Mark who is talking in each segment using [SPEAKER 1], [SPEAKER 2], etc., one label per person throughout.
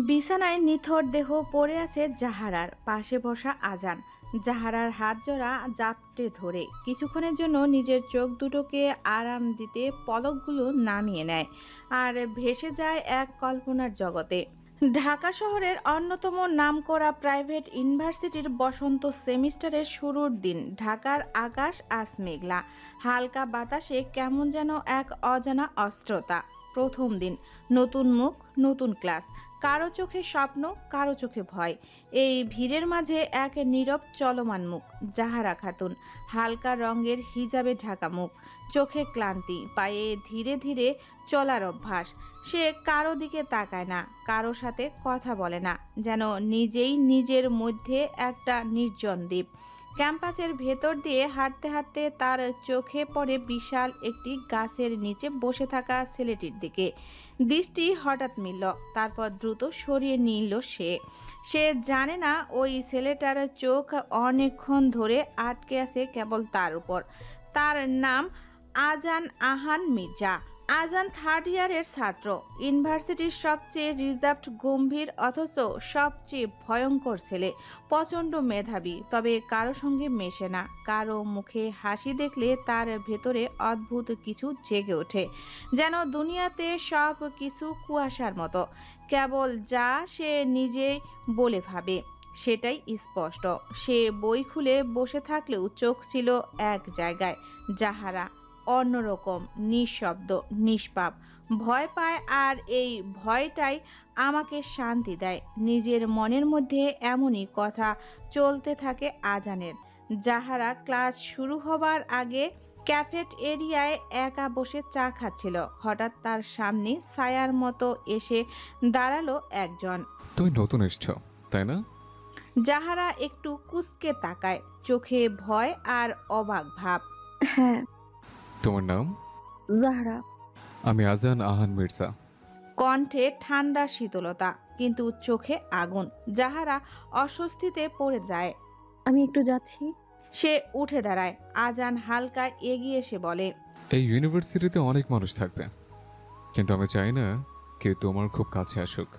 [SPEAKER 1] বিছানায় নিথর দেহ পড়ে আছে জাহারার, পাশে বসা আজান। জাহারার হাত জোড়া জাপটে ধরে কিছুক্ষণের জন্য নিজের চোখ দুটোকে আরাম দিতে পলকগুলো নামিয়ে নেয় আর ভেসে যায় এক কল্পনার জগতে। ঢাকা শহরের অন্যতম নামকরা প্রাইভেট ইউনিভার্সিটির বসন্ত সেমিস্টারের শুরুর দিন। ঢাকার আকাশ আজ মেঘলা, হালকা বাতাসে কেমন যেন এক অজানা অস্থিরতা। প্রথম দিন, নতুন মুখ, নতুন ক্লাস, কারো চোখে স্বপ্ন, কারো চোখে ভয়। এই ভিড়ের মাঝে এক নীরব চলমান মুখ, জাহারা খাতুন। হালকা রঙের হিজাবে ঢাকা মুখ, চোখে ক্লান্তি, পায়ে ধীরে ধীরে চলার অভ্যাস। সে কারো দিকে তাকায় না, কারো সাথে কথা বলে না, যেন নিজেই নিজের মধ্যে একটা নির্জন দ্বীপ। ক্যাম্পাসের ভেতর দিয়ে হাঁটতে হাঁটতে তার চোখে পড়ে বিশাল একটি গাছের নিচে বসে থাকা ছেলেটির দিকে। দৃষ্টি হঠাৎ মিলল, তারপর দ্রুত সরিয়ে নিল সে। সে জানে না ওই ছেলেটার চোখ অনেকক্ষণ ধরে আটকে আছে কেবল তার উপর। তার নাম আজান আহান মির্জা। আজান থার্ড ইয়ারের ছাত্র, ইউনিভার্সিটির সবচেয়ে রিজার্ভড, গম্ভীর অথচ সবচেয়ে ভয়ঙ্কর ছেলে। প্রচণ্ড মেধাবী, তবে কারো সঙ্গে মেশে না। কারো মুখে হাসি দেখলে তার ভেতরে অদ্ভুত কিছু জেগে ওঠে, যেন দুনিয়াতে সব কিছু কুয়াশার মতো। কেবল যা সে নিজেই বলে ভাবে সেটাই স্পষ্ট। সে বই খুলে বসে থাকলেও চোখ ছিল এক জায়গায়, জাহারা। অন্যরকম, নিঃশব্দ, নিষ্পাপ। ভয় পায়, আর এই ভয়টাই আমাকে শান্তি দেয়। নিজের মনের মধ্যে এমনই কথা চলতে থাকে আজানের। জাহারা ক্লাস শুরু হবার আগে ক্যাফেট এরিয়ায় একা বসে চা খাচ্ছিল। হঠাৎ তার সামনে ছায়ার মতো এসে দাঁড়ালো একজন।
[SPEAKER 2] তুমি নতুন এসছো, তাই না?
[SPEAKER 1] জাহারা একটু কুঁচকে তাকায়, চোখে ভয় আর অবাক ভাব।
[SPEAKER 3] হ্যাঁ।
[SPEAKER 2] তোমার নাম?
[SPEAKER 3] জাহরা।
[SPEAKER 2] আমি আজান আহান মির্জা।
[SPEAKER 1] কণ্ঠে ঠান্ডা শীতলতা, কিন্তু চোখে আগুন। জাহারা অস্বস্তিতে পড়ে যায়।
[SPEAKER 3] আমি একটু যাচ্ছি।
[SPEAKER 1] সে উঠে দাঁড়ায়। আজান হালকা এগিয়ে এসে বলে,
[SPEAKER 2] এই ইউনিভার্সিটিতে অনেক মানুষ থাকবে, কিন্তু আমি চাই না কেউ তোমার খুব কাছে আসুক।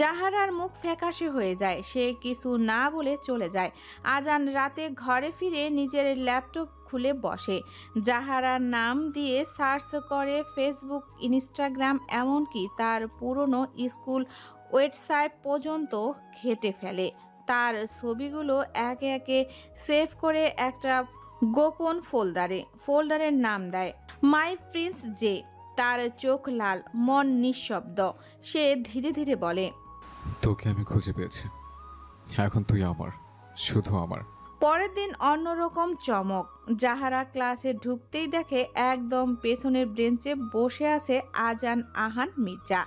[SPEAKER 1] জাহারার মুখ ফ্যাকাশে হয়ে যায়। সে কিছু না বলে চলে যায়। আজান রাতে ঘরে ফিরে নিজের ল্যাপটপ খুলে বসে। জাহারার নাম দিয়ে সার্চ করে ফেসবুক, ইনস্টাগ্রাম, এমনকি তার পুরনো স্কুল ওয়েবসাইট পর্যন্ত ঘেঁটে ফেলে। তার ছবিগুলো একে একে সেভ করে একটা গোপন ফোল্ডারের নাম দেয় মাই প্রিন্স জে। তার চোখ লাল, মন নিঃশব্দ। সে ধীরে ধীরে বলে,
[SPEAKER 2] তোকে আমি খুঁজে পেয়েছি, এখন তুই আমার, শুধু আমার।
[SPEAKER 1] পরের দিন অন্যরকম চমক। জাহারা ক্লাসে ঢুকতেই দেখে একদম পেছনের বেঞ্চে বসে আছে আজান আহান মির্জা।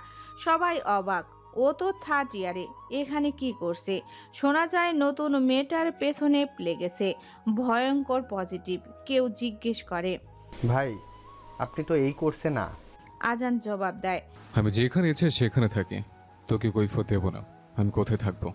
[SPEAKER 1] সবাই অবাক, ও তো থার্ড ইয়ারে, এখানে কি করছে? শোনা যায় নতুন মেয়েটার পেছনে লেগেছে, ভয়ঙ্কর পজিটিভ। কেউ জিজ্ঞেস করে,
[SPEAKER 4] ভাই আপনি তো এই কোর্সে না?
[SPEAKER 1] আজান জবাব দেয়,
[SPEAKER 2] আমি যেখানে ইচ্ছে সেখানে থাকি, তোকে কৈফিয়ত দেব না। আমি কোথায় থাকবো?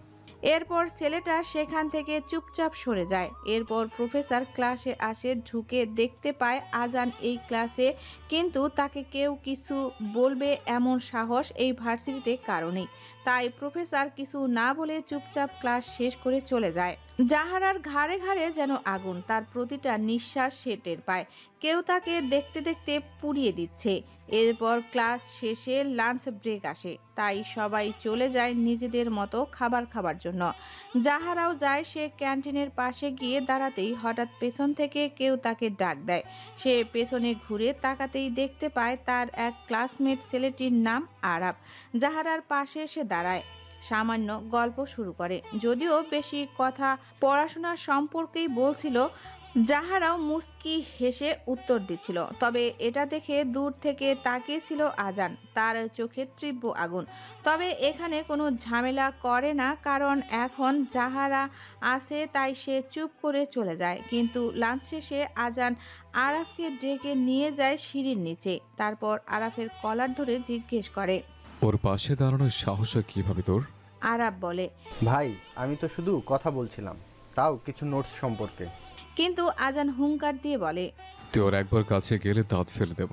[SPEAKER 1] এরপর ছেলেটা সেখান থেকে চুপচাপ সরে যায়। এরপর প্রফেসর ক্লাসে আসে, ঢুকে দেখতে পায় আজান এই ক্লাসে, কিন্তু তাকে কেউ কিছু বলবে এমন সাহস এই ভার্সিটিতে কারো নেই। তাই প্রফেসর কিছু না বলে চুপচাপ ক্লাস শেষ করে চলে যায়। জাহারার ঘাড়ে ঘাড়ে যেন আগুন, তার প্রতিটা নিঃশ্বাস সে টের পায়। কেউ তাকে দেখতে দেখতে পুড়িয়ে দিচ্ছে। এরপর ক্লাস শেষে লাঞ্চ ব্রেক আসে, তাই সবাই চলে যায় নিজেদের মতো খাবার খাবার জন্য। জাহারাও যায়। সে ক্যান্টিনের পাশে গিয়ে দাঁড়াতেই হঠাৎ পেছন থেকে কেউ তাকে ডাক দেয়। সে পেছনে ঘুরে তাকাতেই দেখতে পায় তার এক ক্লাসমেট ছেলেটির নাম আরাব। জাহারার পাশে এসে দাঁড়ায়, সামান্য গল্প শুরু করে। যদিও বেশি কথা পড়াশোনা সম্পর্কেই বলছিল, জাহারাও মুস্কি হেসে উত্তর দিচ্ছিল, তবে এটা দেখে দূর থেকে তাকিয়েছিল আজান। তার চোখে তীব্র আগুন। তবে এখানে কোনো ঝামেলা করে না, কারণ এখন জাহারা আছে তাই সে চুপ করে চলে যায়। কিন্তু লাঞ্চ শেষে আজান আরাফকে ডেকে নিয়ে যায় সিঁড়ির নিচে। তারপর আরাফের কলার ধরে জিজ্ঞেস করে।
[SPEAKER 2] ওর পাশে দাঁড়ানোর সাহস হয় কিভাবে তোর?
[SPEAKER 1] আরাফ বলে,
[SPEAKER 4] ভাই আমি তো শুধু কথা বলছিলাম, তাও কিছু নোটস সম্পর্কে।
[SPEAKER 1] কিন্তু আজান হুঙ্কার দিয়ে বলে,
[SPEAKER 2] তুই ওর একবার কাছে গেলে দাঁত ফেলে দেব,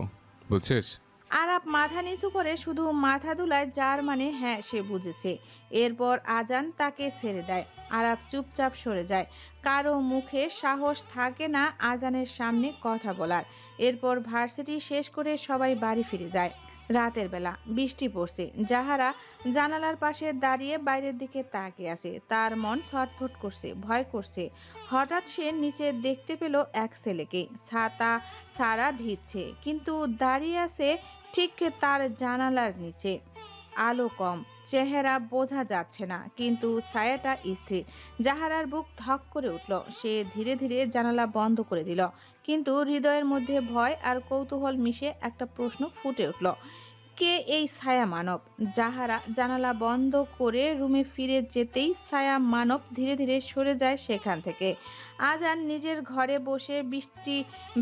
[SPEAKER 2] বুঝছিস?
[SPEAKER 1] আরাপ মাথা নিচু করে শুধু মাথা দুলায়, যার মানে হ্যাঁ সে বুঝেছে। এরপর আজান তাকে ছেড়ে দেয়। আরাপ চুপচাপ সরে যায়। কারো মুখে সাহস থাকে না আজানের সামনে কথা বলার। এরপর ভার্সিটি শেষ করে সবাই বাড়ি ফিরে যায়। রাতের বেলা বৃষ্টি পড়ছে। জাহারা জানালার পাশে দাঁড়িয়ে বাইরের দিকে তাকিয়ে আছে। তার মন ছটফট করছে, ভয় করছে। হঠাৎ সে নিচে দেখতে পেল এক ছেলেকে। ছাতা সারা ভিজছে, কিন্তু দাঁড়িয়ে আছে ঠিক তার জানালার নিচে। আলো কম, চেহারা বোঝা যাচ্ছে না, কিন্তু ছায়াটা স্থির। জাহারার বুক ধক করে উঠল। সে ধীরে ধীরে জানালা বন্ধ করে দিল, কিন্তু হৃদয়ের মধ্যে ভয় আর কৌতূহল মিশে একটা প্রশ্ন ফুটে উঠল। কে এই ছায়া মানব? জাহারা জানালা বন্ধ করে রুমে ফিরে যেতেই ছায়া মানব ধীরে ধীরে সরে যায় সেখান থেকে। আজান নিজের ঘরে বসে বৃষ্টি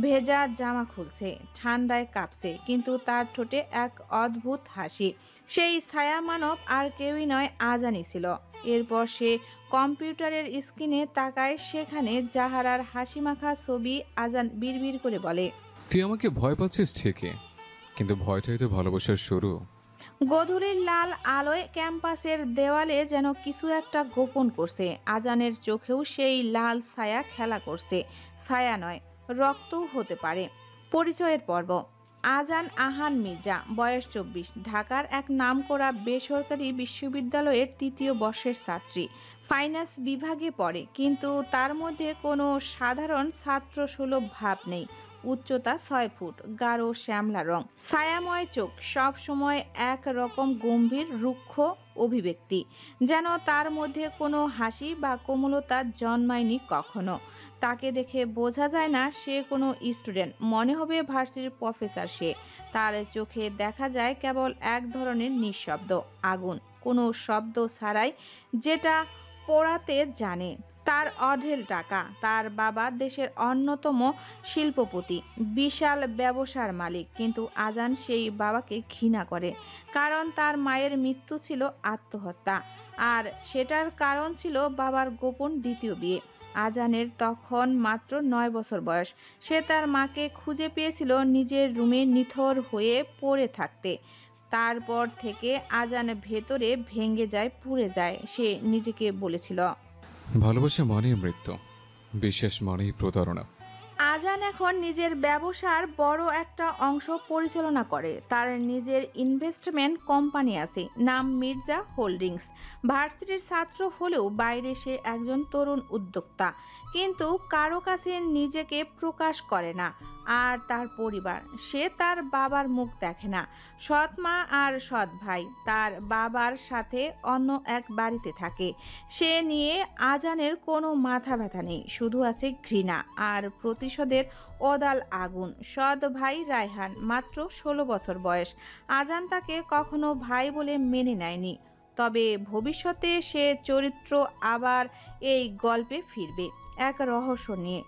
[SPEAKER 1] ভেজা জামা খুলছে, ঠান্ডায় কাঁপছে, কিন্তু তার ঠোঁটে এক অদ্ভুত হাসি। সেই ছায়া মানব আর কেউই নয়, আজানই ছিল। এরপর সে কম্পিউটারের স্ক্রিনে তাকায়। সেখানে জাহারার হাসিমাখা ছবি। আজান বিড়বিড় করে বলে,
[SPEAKER 2] তুই আমাকে ভয় পাচ্ছিস ঠিকই, কিন্তু ভয়টাই তো ভালোবাসার শুরু।
[SPEAKER 1] গধূলির লাল আলোয় ক্যাম্পাসের দেওয়ালে যেন কিছু একটা গোপন করছে। আজানের চোখেও সেই লাল ছায়া খেলা করছে। ছায়া নয়, রক্তও হতে পারে। পরিচয়ের পর্ব। আজান আহান মির্জা, বয়স 24, ঢাকার এক নামকরা বেসরকারি বিশ্ববিদ্যালয়ের 3য় বর্ষের ছাত্রী। ফাইন্যান্স বিভাগে পড়ে, কিন্তু তার মধ্যে কোনো সাধারণ ছাত্রসুলভ ভাব নেই। উচ্চতা 6 ফুট, গাঢ় শ্যামলা রং, ছায়াময় চোখ, সব সময় এক রকম গম্ভীর রুক্ষ অভিব্যক্তি, যেন তার মধ্যে কোনো হাসি বা কোমলতা জন্মায়নি কখনো। তাকে দেখে বোঝা যায় না সে কোনো স্টুডেন্ট, মনে হবে ভার্সিটির প্রফেসর সে। তার চোখে দেখা যায় কেবল এক ধরনের নিঃশব্দ আগুন, কোনো শব্দ ছাড়াই, যেটা পোড়াতে জানে। তার অঢেল টাকা। তার বাবা দেশের অন্যতম শিল্পপতি, বিশাল ব্যবসার মালিক, কিন্তু আজান সেই বাবাকে ঘৃণা করে। কারণ তার মায়ের মৃত্যু ছিল আত্মহত্যা, আর সেটার কারণ ছিল বাবার গোপন দ্বিতীয় বিয়ে। আজানের তখন মাত্র 9 বছর বয়স। সে তার মাকে খুঁজে পেয়েছিল নিজের রুমে নিথর হয়ে পড়ে থাকতে। তারপর থেকে আজান ভেতরে ভেঙে যায়, পুড়ে যায়। সে নিজেকে বলেছিল,
[SPEAKER 2] ভালোবাসা মানেই মৃত্যু, বিশ্বাস মানেই প্রতারণা।
[SPEAKER 1] আজান এখন নিজের ব্যবসার বড় একটা অংশ পরিচালনা করে। তার নিজের ইনভেস্টমেন্ট কোম্পানি আছে, নাম মির্জা হোল্ডিংস। ভার্সিটির ছাত্র হলেও বাইরে সে একজন তরুণ উদ্যোক্তা, কিন্তু কারো কাছে নিজেকে প্রকাশ করে না। আর তার পরিবার, সে তার বাবার মুখ দেখে না। সৎ মা আর সৎ ভাই তার বাবার সাথে অন্য এক বাড়িতে থাকে। সে নিয়ে আজানের কোনো মাথা ব্যথা নেই, শুধু আছে ঘৃণা আর প্রতিশোধের অদাল আগুন। সৎ ভাই রায়হান, মাত্র 16 বছর বয়স। আজান তাকে কখনো ভাই বলে মেনে নেয়নি, তবে ভবিষ্যতে সে চরিত্র আবার এই গল্পে ফিরবে এক রহস্য নিয়ে।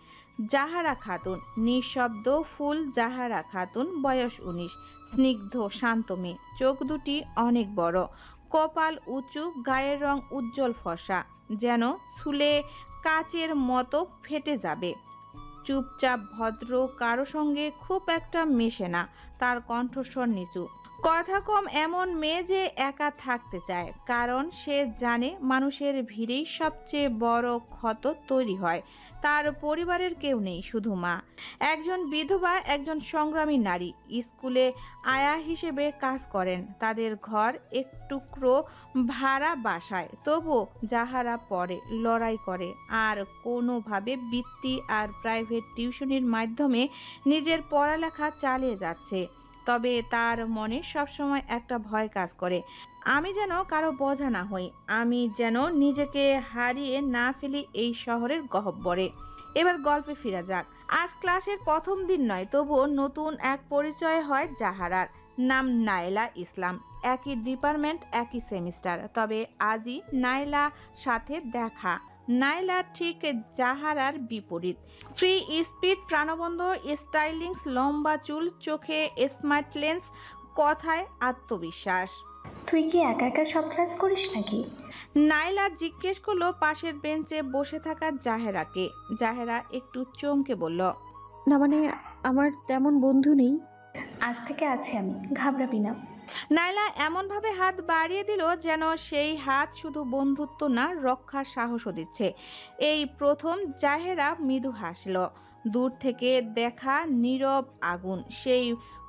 [SPEAKER 1] জাহারা খাতুন, নিঃশব্দ ফুল। জাহারা খাতুন, বয়স 19, স্নিগ্ধ শান্ত মেয়ে, চোখ দুটি অনেক বড়, কপাল উঁচু, গায়ের রং উজ্জ্বল ফর্সা, যেন ছুলে কাচের মতো ফেটে যাবে। চুপচাপ, ভদ্র, কারো সঙ্গে খুব একটা মেশে না। তার কণ্ঠস্বর নিচু, কথা কম। এমন মেয়ে যে একা থাকতে চায়, কারণ সে জানে মানুষের ভিড়েই সবচেয়ে বড় ক্ষত তৈরি হয়। তার পরিবারের কেউ নেই, শুধু মা, একজন বিধবা, একজন সংগ্রামী নারী। স্কুলে আয়া হিসেবে কাজ করেন। তাদের ঘর এক টুকরো ভাড়া বাসায়। তবু যাহারা পড়ে, লড়াই করে, আর কোনোভাবে বৃত্তি আর প্রাইভেট টিউশনির মাধ্যমে নিজের পড়ালেখা চালিয়ে যাচ্ছে। তবে তার মনে সবসময় একটা ভয় কাজ করে, আমি যেন কারো বোঝা না হই, আমি যেন নিজেকে হারিয়ে না ফেলি এই শহরের গহ্বরে। এবার গল্পে ফিরা যাক। আজ ক্লাসের প্রথম দিন নয়, তবুও নতুন এক পরিচয় হয় জাহারার। নাম নাইলা ইসলাম। একই ডিপার্টমেন্ট, একই সেমিস্টার। তবে আজই নাইলা সাথে দেখা। নাইলা ঠিক জাহারার বিপরীত। ফ্রি স্পিড, প্রাণবন্ত স্টাইলিংস, লম্বা চুল, চোখে স্মার্ট লেন্স, কথায় আত্মবিশ্বাস।
[SPEAKER 5] তুই কি একা একা সব ক্লাস করিস নাকি?
[SPEAKER 1] নাইলা জিজ্ঞেস করলো পাশের বেঞ্চে বসে থাকা জাহেরাকে। জাহেরা একটু চমকে বলল,
[SPEAKER 3] না মানে আমার তেমন বন্ধু নেই।
[SPEAKER 5] আজ থেকে আছি আমি, ঘাবড়াবি না।
[SPEAKER 1] নাইলা এমনভাবে হাত বাড়িয়ে দিল যেন সেই হাত শুধু বন্ধুত্ব না, রক্ষার সাহসও দিচ্ছে। এই প্রথম জাহেরা মৃদু হাসল। দূর থেকে দেখা নীরব আগুন। সেই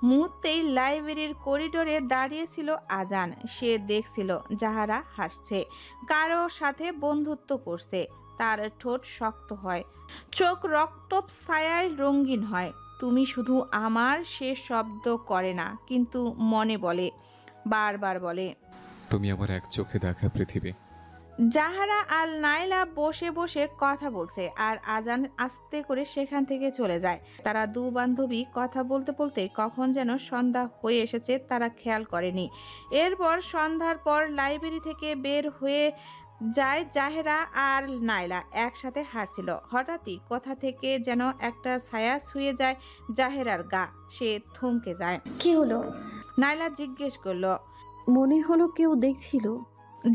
[SPEAKER 1] মুহূর্তেই লাইব্রেরির করিডোরে দাঁড়িয়েছিল আজান। সে দেখছিল জাহারা হাসছে, কারো সাথে বন্ধুত্ব করছে। তার ঠোঁট শক্ত হয়, চোখ রক্ত ছায়ায় রঙিন হয়। তুমি শুধু আমার, সে শব্দ করে না, কিন্তু মনে বলে, বারবার বলে,
[SPEAKER 2] তুমি আমার এক চোখে দেখা পৃথিবী।
[SPEAKER 1] জাহারা আর নাইলা বসে বসে কথা বলছে, আর আজান আস্তে করে সেখান থেকে চলে যায়। তারা দু বান্ধবী কথা বলতে বলতে কখন যেন সন্ধ্যা হয়ে এসেছে তারা খেয়াল করেনি। এরপর সন্ধ্যার পর লাইব্রেরি থেকে বের হয়ে যায় জাহেরা আর নাইলা। একসাথে হাঁটছিল। হঠাৎই কোথা থেকে যেন একটা ছায়া ছুঁয়ে যায় জাহেরার গা। সে থমকে যায়।
[SPEAKER 5] কি হলো?
[SPEAKER 1] নাইলা জিজ্ঞেস করলো।
[SPEAKER 3] মনে হলো কেউ দেখছিল।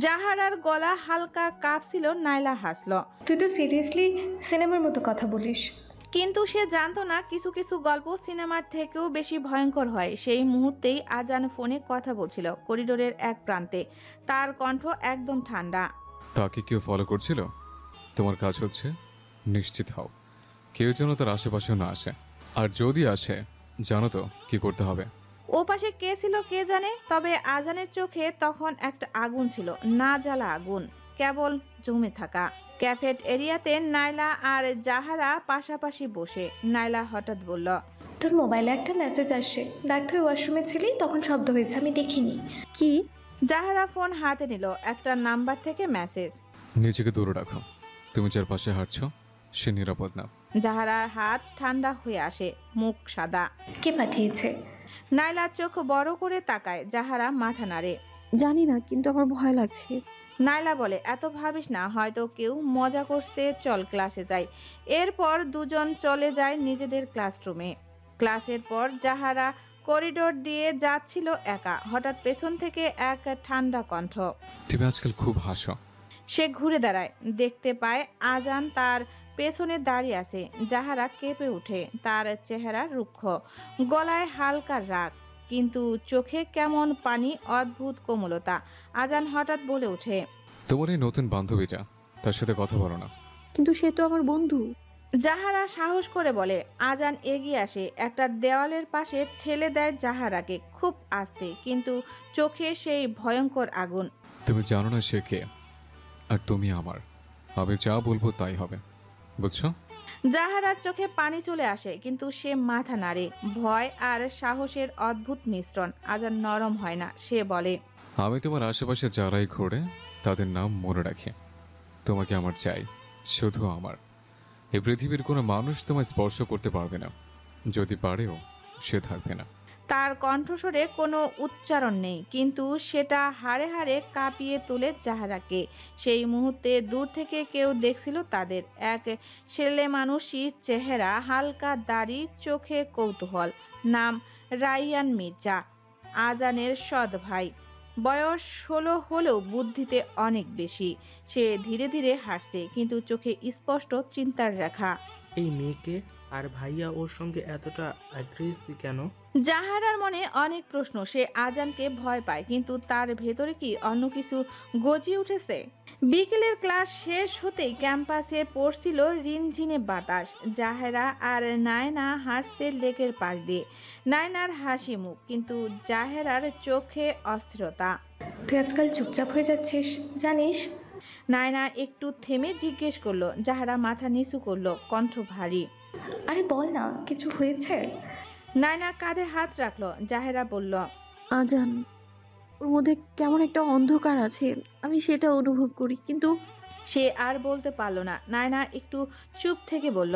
[SPEAKER 1] জাহারার গলা হালকা কাঁপছিল। নাইলা হাসল।
[SPEAKER 5] তুই তো সিরিয়াসলি সিনেমার মতো কথা বলিস।
[SPEAKER 1] কিন্তু সে জানতো না কিছু কিছু গল্প সিনেমার থেকেও বেশি ভয়ঙ্কর হয়। সেই মুহূর্তেই আজান ফোনে কথা বলছিল করিডোরের এক প্রান্তে। তার কণ্ঠ একদম ঠান্ডা।
[SPEAKER 2] তাকে কেউ ফলো করছিল? তোমার কাজ হচ্ছে নিশ্চিত হও কেউ যেন তার আশেপাশেও না আসে, আর যদি আসে জানো তো কি করতে হবে।
[SPEAKER 1] ও পাশে কে ছিল কে জানে, তবে আজানের চোখে তখন একটা আগুন ছিল, না জ্বালা আগুন, কেবল জমে থাকা। ক্যাফেট এরিয়াতে নাইলা আর জাহারা পাশাপাশি বসে। নাইলা হঠাৎ বলল,
[SPEAKER 5] তোর মোবাইলে একটা মেসেজ আসছে, দেখ তুই ওয়াশরুমে ছিলি তখন শব্দ হয়েছে, আমি দেখিনি।
[SPEAKER 3] কি?
[SPEAKER 1] জাহারা ফোন হাতে নিল। একটা নাম্বার থেকে মেসেজ।
[SPEAKER 2] নিজেকে দূরে রাখো, তুমি যার পাশে হাঁটছো সে নিরাপদ না।
[SPEAKER 1] জাহারার হাত ঠান্ডা হয়ে আসে, মুখ সাদা।
[SPEAKER 5] কে পাঠিয়েছে?
[SPEAKER 1] নাইলা চোখ বড় করে তাকায়। জাহারা মাথা নাড়ে।
[SPEAKER 3] জানি না, কিন্তু আমার ভয় লাগছে।
[SPEAKER 1] নাইলা বলে, এত ভাবিস না, হয়তো কেউ মজা করছে, চল ক্লাসে যাই। এরপর দুজন চলে যায় নিজেদের ক্লাসরুমে। ক্লাসের পর জাহারা করিডোর দিয়ে যাচ্ছিল একা। হঠাৎ পেছন থেকে এক ঠান্ডা কণ্ঠ।
[SPEAKER 2] তুমি আজকাল খুব হাসো।
[SPEAKER 1] সে ঘুরে দাঁড়ায়, দেখতে পায় আজান তার পেছনে দাঁড়িয়ে আছে। জাহারা কেঁপে ওঠে। তার চেহারা রুক্ষ, গলায় হালকা রাগ, কিন্তু চোখে কেমন পানি, অদ্ভুত কোমলতা। আজান হঠাৎ বলে ওঠে,
[SPEAKER 2] তোমার এই নতুন বান্ধবীটা, তার সাথে কথা বলো না।
[SPEAKER 3] কিন্তু সে তো আমার বন্ধু।
[SPEAKER 1] জাহারা সাহস করে বলে। আজান এগিয়ে আসে, একটা দেওয়ালের পাশে ঠেলে দেয় জাহারাকে, খুব আস্তে, কিন্তু চোখে সেই ভয়ঙ্কর আগুন।
[SPEAKER 2] তুমি জানো না সে কে, আর তুমি আমার। আমি যা বলবো তাই হবে, বুঝছো?
[SPEAKER 1] জাহারার চোখে পানি চলে আসে, কিন্তু সে মাথা নাড়ে। ভয় আর সাহসের অদ্ভুত মিশ্রণ। আজান নরম হয় না। সে বলে,
[SPEAKER 2] আমি তোমার আশেপাশে যারাই ঘোরে তাদের নাম মনে রাখি। তোমাকে আমার চাই, শুধু আমার। এই পৃথিবীর কোনো মানুষ তোমায় স্পর্শ করতে পারবে না, যদি পারেও সে থাকবে না।
[SPEAKER 1] তার কণ্ঠস্বরে কোনো উচ্চারণ নেই, কিন্তু সেটা হাড়ে হাড়ে কাঁপিয়ে তোলে জাহারাকে। সেই মুহূর্তে দূর থেকে কেউ দেখছিল তাদের। এক ছেলে মানুষই চেহারা, হালকা দাড়ি, চোখে কৌতূহল। নাম রাইয়ান মির্জা, আজানের সৎ ভাই। বয়স 16 হলেও বুদ্ধিতে অনেক বেশি। সে ধীরে ধীরে হাঁটছে, কিন্তু চোখে স্পষ্ট চিন্তার রেখা।
[SPEAKER 6] এই মেয়েকে আর ভাইয়া ওর সঙ্গে এতটা অ্যাগ্রেসিভ কেন?
[SPEAKER 1] জাহারার মনে অনেক প্রশ্ন। সে আজানকে ভয় পায়, কিন্তু তার ভেতরে কি অন্য কিছু গজিয়ে উঠেছে? বিকেলের ক্লাস শেষ হতেই ক্যাম্পাসে পড়ছিল রিনঝিনে বাতাস। জাহেরা আর নায়না হাঁটছে লেকের পাশ দিয়ে। নায়নার হাসি মুখ, কিন্তু জাহেরার চোখে অস্থিরতা।
[SPEAKER 5] তুই আজকাল চুপচাপ হয়ে যাচ্ছিস জানিস?
[SPEAKER 1] নায়না একটু থেমে জিজ্ঞেস করলো। জাহেরা মাথা নিচু করলো, কণ্ঠ ভারী।
[SPEAKER 5] আরে বল না, কিছু হয়েছে?
[SPEAKER 1] নায়না কাঁধে হাত রাখলো। জাহেরা বলল,
[SPEAKER 3] আজান, ওর মধ্যে কেমন একটা অন্ধকার আছে, আমি সেটা অনুভব করি, কিন্তু
[SPEAKER 1] সে আর বলতে পারলো না। নায়না একটু চুপ থেকে বলল,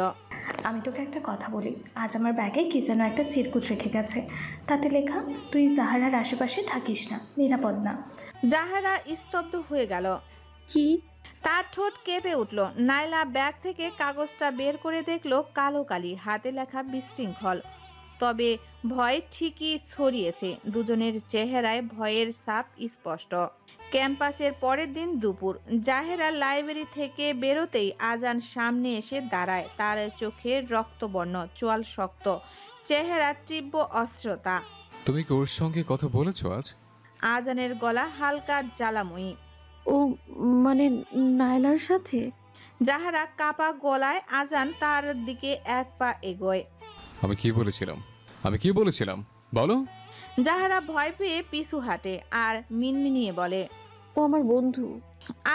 [SPEAKER 5] আমি তোকে একটা কথা বলি, আজ আমার ব্যাগে কি যেন একটা চিরকুট রেখে গেছে, তাতে লেখা তুই জাহারার আশেপাশে থাকিস না, নিরাপদ না।
[SPEAKER 1] জাহারা স্তব্ধ হয়ে গেল।
[SPEAKER 3] কি?
[SPEAKER 1] তার ঠোঁট কেঁপে উঠল। নাইলা ব্যাগ থেকে কাগজটা বের করে দেখলো কালো কালি, হাতে লেখা বিশৃঙ্খল। তবে ভয় ঠিকই ছড়িয়েছে। দুজনের চেহারায় ভয়ের ছাপ স্পষ্ট। ক্যাম্পাসের পরের দিন দুপুর, জাহেরা লাইব্রেরি থেকে বেরোতেই আজান সামনে এসে দাঁড়ায়। তার চোখে রক্তবর্ণ, চোয়াল শক্ত, চেহারা তীব্র অস্ত্রতা।
[SPEAKER 2] তুমি কি ওর সঙ্গে কথা বলেছো আজ?
[SPEAKER 1] আজানের গলা হালকা জ্বালাময়ী।
[SPEAKER 3] ও মানে নায়লার সাথে?
[SPEAKER 1] জাহারা কাপা গলায়, আজান তার দিকে এক পা এগোয়।
[SPEAKER 2] আমি কি বলেছিলাম বলো?
[SPEAKER 1] জাহারা ভয় পেয়ে পিছু হাঁটে আর মিনমিনিয়ে বলে,
[SPEAKER 3] ও আমার বন্ধু।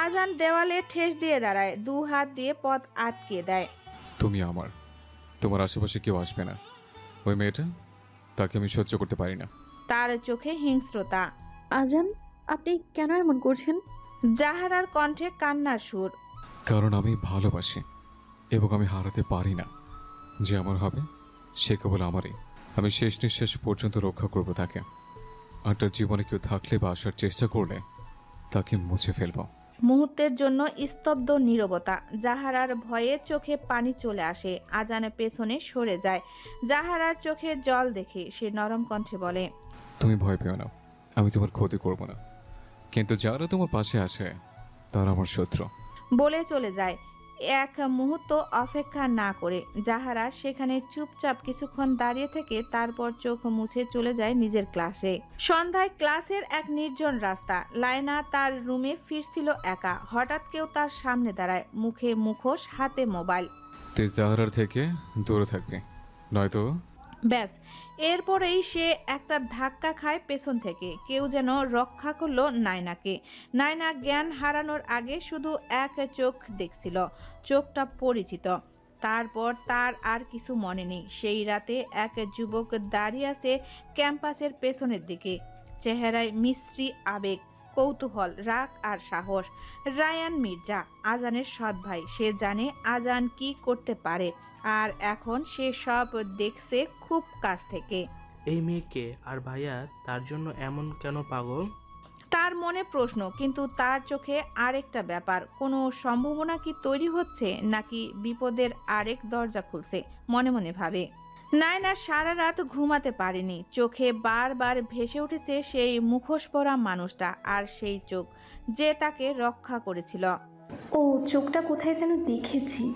[SPEAKER 1] আজান দেওয়ালে ঠেস দিয়ে দাঁড়ায়, দু হাত দিয়ে পথ আটকে দেয়।
[SPEAKER 2] তুমি আমার, তোমার আশেপাশে কেউ আসবে না। ওই মেয়েটা, তাকে আমি সহ্য করতে পারি না।
[SPEAKER 1] তার চোখে হিংস্রতা।
[SPEAKER 3] আজান, আপনি কেন এমন করছেন?
[SPEAKER 1] জাহারার কণ্ঠে কান্নার সুর।
[SPEAKER 2] কারণ আমি ভালোবাসি এবং আমি হারাতে পারি না। যে আমার হবে সে কেবল আমারই। আমি শেষ নিঃশ্বাস পর্যন্ত রক্ষা করব তাকে। আর তার জীবনে কেউ থাকলে বা আসার চেষ্টা করলে তাকে মুছে ফেলবো।
[SPEAKER 1] মুহূর্তের জন্য স্তব্ধ নীরবতা। জাহারার ভয়ে চোখে পানি চলে আসে। আজানের পেছনে সরে যায়। জাহারার চোখে জল দেখে সে নরম কণ্ঠে বলে,
[SPEAKER 2] তুমি ভয় পেও না, আমি তোমার ক্ষতি করব না। কিন্তু যারা তোমার পাশে আসে তারা আমার শত্রু।
[SPEAKER 1] বলে চলে যায়। এক মুহূর্ত অপেক্ষা না করে জাহারা সেখানে চুপচাপ কিছুক্ষণ দাঁড়িয়ে থেকে তারপর চোখ মুছে চলে যায় নিজের ক্লাসে। সন্ধ্যায় ক্লাসের এক নির্জন রাস্তা। লায়না তার রুমে ফিরছিল একা। হঠাৎ কেউ তার সামনে দাঁড়ায়, মুখে মুখোশ, হাতে মোবাইল।
[SPEAKER 2] তুই জাহারার থেকে দূরে থাকবি, নয়তো।
[SPEAKER 1] ব্যাস, এরপরেই সে একটা ধাক্কা খায় পেছন থেকে। কেউ যেন রক্ষা করলো নায়নাকে। নায়না জ্ঞান হারানোর আগে শুধু এক চোখ দেখছিল, চোখটা পরিচিত। তারপর তার আর কিছু মনে নেই। সেই রাতে এক যুবক দাঁড়িয়ে আছে ক্যাম্পাসের পেছনের দিকে, চেহারায় মিশ্রি আবেগ, কৌতূহল, রাগ আর সাহস। রায়ান মির্জা, আজানের সৎ ভাই। সে জানে আজান কি করতে পারে, আর এখন সে সব দেখছে খুব কাছ থেকে।
[SPEAKER 6] এই মেয়েকে আর ভাইয়া তার জন্য এমন কেন পাগল?
[SPEAKER 1] তার মনে প্রশ্ন, কিন্তু তার চোখে আরেকটা ব্যাপার। কোনো সম্ভাবনা কি তৈরি হচ্ছে, নাকি বিপদের আরেক দরজা খুলছে? মনে মনে ভাবে। নায়না সারা রাত ঘুমাতে পারেনি। চোখে বারবার ভেসে উঠেছে সেই মুখোশ পরা মানুষটা, আর সেই চোখ যে তাকে রক্ষা করেছিল।
[SPEAKER 5] ও চোখটা কোথায় যেন দেখেছি।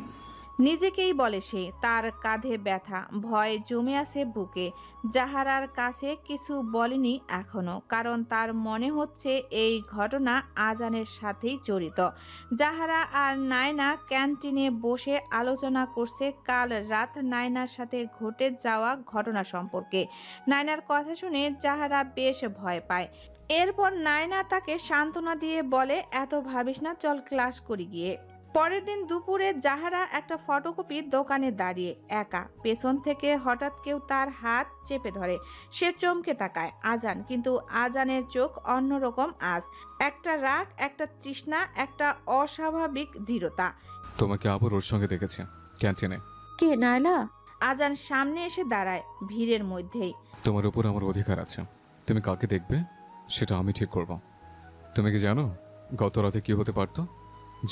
[SPEAKER 1] নিজেকেই বলে সে। তার কাঁধে ব্যথা, ভয় জমে আছে বুকে। জাহারার কাছে কিছু বলেনি এখনো, কারণ তার মনে হচ্ছে এই ঘটনা আজানের সাথেই জড়িত। জাহারা আর নায়না ক্যান্টিনে বসে আলোচনা করছে কাল রাত নায়নার সাথে ঘটে যাওয়া ঘটনা সম্পর্কে। নায়নার কথা শুনে জাহারা বেশ ভয় পায়। এরপর নায়না তাকে সান্ত্বনা দিয়ে বলে, এত ভাবিস না, চল ক্লাস করি গিয়ে। পরের দিন দুপুরে জাহারা একটা ফটোকপির দোকানে দাঁড়িয়ে একা। পেছন থেকে হঠাৎ কেউ তার হাত চেপে ধরে। সে চমকে তাকায়। আজান। কিন্তু আজানের চোখ অন্যরকম আজ। একটা রাগ, একটা তৃষ্ণা, একটা অস্বাভাবিক দৃঢ়তা।
[SPEAKER 2] তোমাকে আবার ওর সঙ্গে দেখেছি ক্যান্টিনে।
[SPEAKER 3] কে, নায়লা?
[SPEAKER 1] আজান সামনে এসে দাঁড়ায় ভিড়ের মধ্যেই।
[SPEAKER 2] তোমার উপর আমার অধিকার আছে। তুমি কাকে দেখবে সেটা আমি ঠিক করব। তুমি কি জানো গত রাতে কি হতে পারতো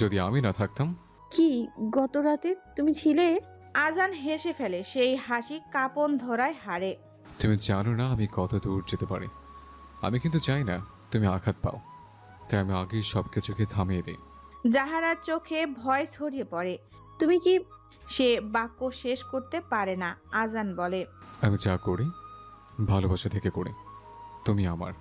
[SPEAKER 2] যদি আমি না থাকতাম?
[SPEAKER 3] কি, গত রাতে তুমি ছিলে?
[SPEAKER 1] আজান হেসে ফেলে। সেই হাসি কাঁপন ধরায় হাড়ে।
[SPEAKER 2] তুমি জানো না আমি কত দূর যেতে পারি। আমি কিন্তু চাই না তুমি আঘাত পাও, তাই আমি আগেই সব কিছুকে থামিয়ে দিই।
[SPEAKER 1] জাহারার চোখে ভয় ছড়িয়ে পড়ে।
[SPEAKER 3] তুমি কি?
[SPEAKER 1] সে বাক্য শেষ করতে পারে না। আজান বলে,
[SPEAKER 2] আমি যা করি ভালোবাসা থেকে করি। তুমি আমার,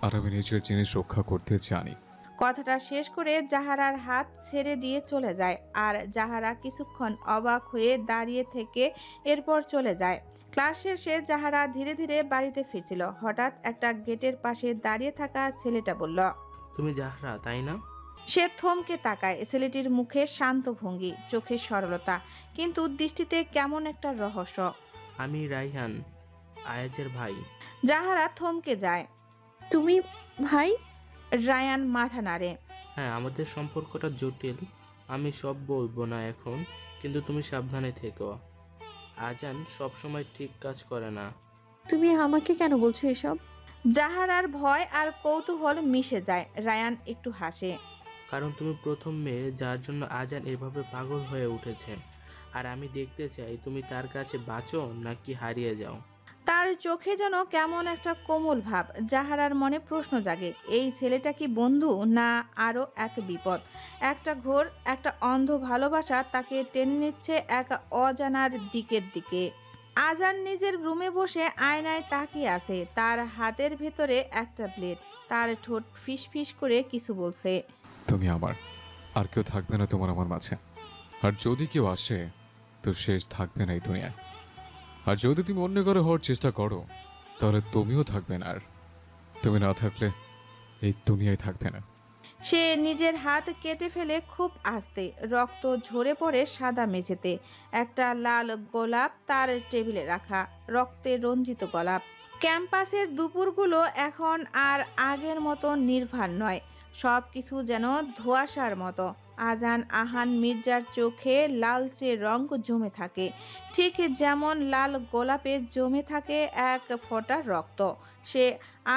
[SPEAKER 2] আর আমি নিজের জিনিস রক্ষা করতে জানি।
[SPEAKER 1] কথাটা শেষ করে জাহারার হাত ছেড়ে দিয়ে চলে যায়। আর জাহারা কিছুক্ষণ অবাক হয়ে দাঁড়িয়ে থেকে এরপর চলে যায়। ক্লাস শেষে জাহারা ধীরে ধীরে বাড়িতে ফিরছিল। হঠাৎ একটা গেটের পাশে দাঁড়িয়ে থাকা ছেলেটা বলল,
[SPEAKER 6] তুমি জাহরা তাই না?
[SPEAKER 1] সে থমকে তাকায়। ছেলেটির মুখে শান্ত ভঙ্গি, চোখে সরলতা, কিন্তু দৃষ্টিতে কেমন একটা রহস্য।
[SPEAKER 6] আমি রাইহান, আয়াজের ভাই।
[SPEAKER 1] জাহারা থমকে যায়।
[SPEAKER 3] তুমি ভাই?
[SPEAKER 1] রায়ান মাথা নাড়ে।
[SPEAKER 6] হ্যাঁ, আমাদের সম্পর্কটা জটিল। আমি সব বলবো না এখন, কিন্তু তুমি সাবধানে থেকো। আজান সবসময় ঠিক কাজ করে না।
[SPEAKER 3] তুমি আমাকে কেন বলছো এসব?
[SPEAKER 1] জাহারার ভয় আর কৌতূহল মিশে যায়। রায়ান একটু হাসে।
[SPEAKER 6] কারণ তুমি প্রথম মেয়ে যার জন্য আজান এভাবে পাগল হয়ে উঠেছে। আর আমি দেখতে চাই তুমি তার কাছে বাঁচো নাকি হারিয়ে যাও।
[SPEAKER 1] তার চোখে যেন কেমন একটা কোমল ভাব। জাহারার মনে প্রশ্ন জাগে, এই ছেলেটা কি বন্ধু, না আরও এক বিপদ? একটা ঘোর, একটা অন্ধ ভালোবাসা তাকে টেনে নিচ্ছে এক অজানার দিকে। আজান নিজের রুমে বসে আয়নায় তাকিয়ে আছে। তার হাতের ভেতরে একটা ব্লেড। তার ঠোঁট ফিসফিস করে কিছু বলছে।
[SPEAKER 2] তুমি আমার, আর কেউ থাকবে না তোমার আমার মাঝে। আর যদি কেউ আসে তো শেষ থাকবে না এই দুনিয়ায়। আর যদি তুমি অন্য কারো হওয়ার চেষ্টা করো তাহলে তুমিও থাকবে না। আর তুমি না থাকলে এই দুনিয়ায় থাকবে না।
[SPEAKER 1] সে নিজের হাত কেটে ফেলে খুব আস্তে। রক্ত ঝরে পড়ে সাদা মেঝেতে। একটা লাল গোলাপ তার টেবিলে রাখা, রক্তে রঞ্জিত গোলাপ। ক্যাম্পাসের দুপুরগুলো এখন আর আগের মতো নির্ভার নয়। সব কিছু যেন ধোঁয়াশার মতো। আজান আহান মির্জার চোখে লালচে রং জমে থাকে, ঠিক যেমন লাল গোলাপে জমে থাকে এক ফোঁটা রক্ত। সে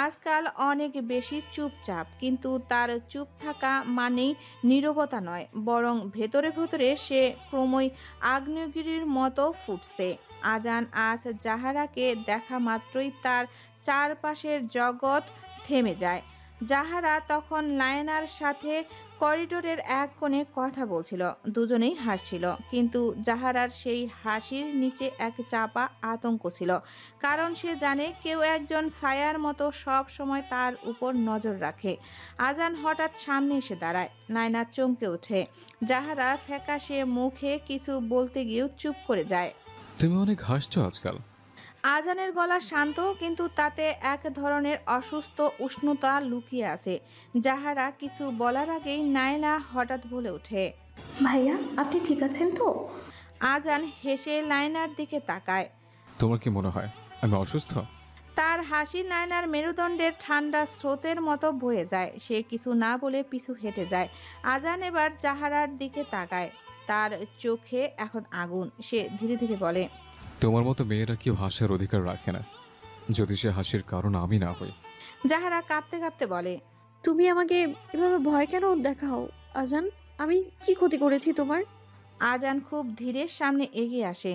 [SPEAKER 1] আজকাল অনেক বেশি চুপচাপ, কিন্তু তার চুপ থাকা মানেই নীরবতা নয়, বরং ভেতরে ভেতরে সে ক্রমই আগ্নেয়গিরির মতো ফুটছে। আজান আজ জাহারাকে দেখা মাত্রই তার চারপাশের জগৎ থেমে যায়। জাহারা তখন লায়নার সাথে করিডোরের এক কোণে কথা বলছিল। দুজনেই হাসছিল, কিন্তু জাহারার সেই হাসির নিচে এক চাপা আতঙ্ক ছিল। কারণ সে জানে কেউ একজন ছায়ার মতো সব সময় তার উপর নজর রাখে। আজান হঠাৎ সামনে এসে দাঁড়ায়। নায়না চমকে ওঠে। জাহারা ফ্যাকাশে মুখে কিছু বলতে গিয়েও চুপ করে যায়।
[SPEAKER 2] তুমি অনেক হাসছো আজকাল।
[SPEAKER 1] আজানের গলা শান্ত, কিন্তু তাতে এক ধরনের অসুস্থ উষ্ণতা লুকিয়ে আছে। জাহারা কিছু বলার আগেই নায়না হঠাৎ বলে ওঠে,
[SPEAKER 5] ভাইয়া আপনি ঠিক আছেন তো?
[SPEAKER 1] আজান হেসে লায়নার দিকে তাকায়।
[SPEAKER 2] তোমার কি মনে হয় আমি অসুস্থ?
[SPEAKER 1] তার হাসি নায়নার মেরুদণ্ডের ঠান্ডা স্রোতের মতো বয়ে যায়। সে কিছু না বলে পিছু হেঁটে যায়। আজান এবার জাহারার দিকে তাকায়। তার চোখে এখন আগুন। সে ধীরে ধীরে বলে,
[SPEAKER 2] তোমার মতো মেয়েরা কেউ হাসার অধিকার রাখে না, যদি সে হাসির কারণ আমি না হই।
[SPEAKER 1] জাহারা কাঁপতে কাঁপতে বলে,
[SPEAKER 3] তুমি আমাকে এভাবে ভয় কেন দেখাও আজান? আমি কি ক্ষতি করেছি তোমার?
[SPEAKER 1] আজান খুব ধীরে সামনে এগিয়ে আসে।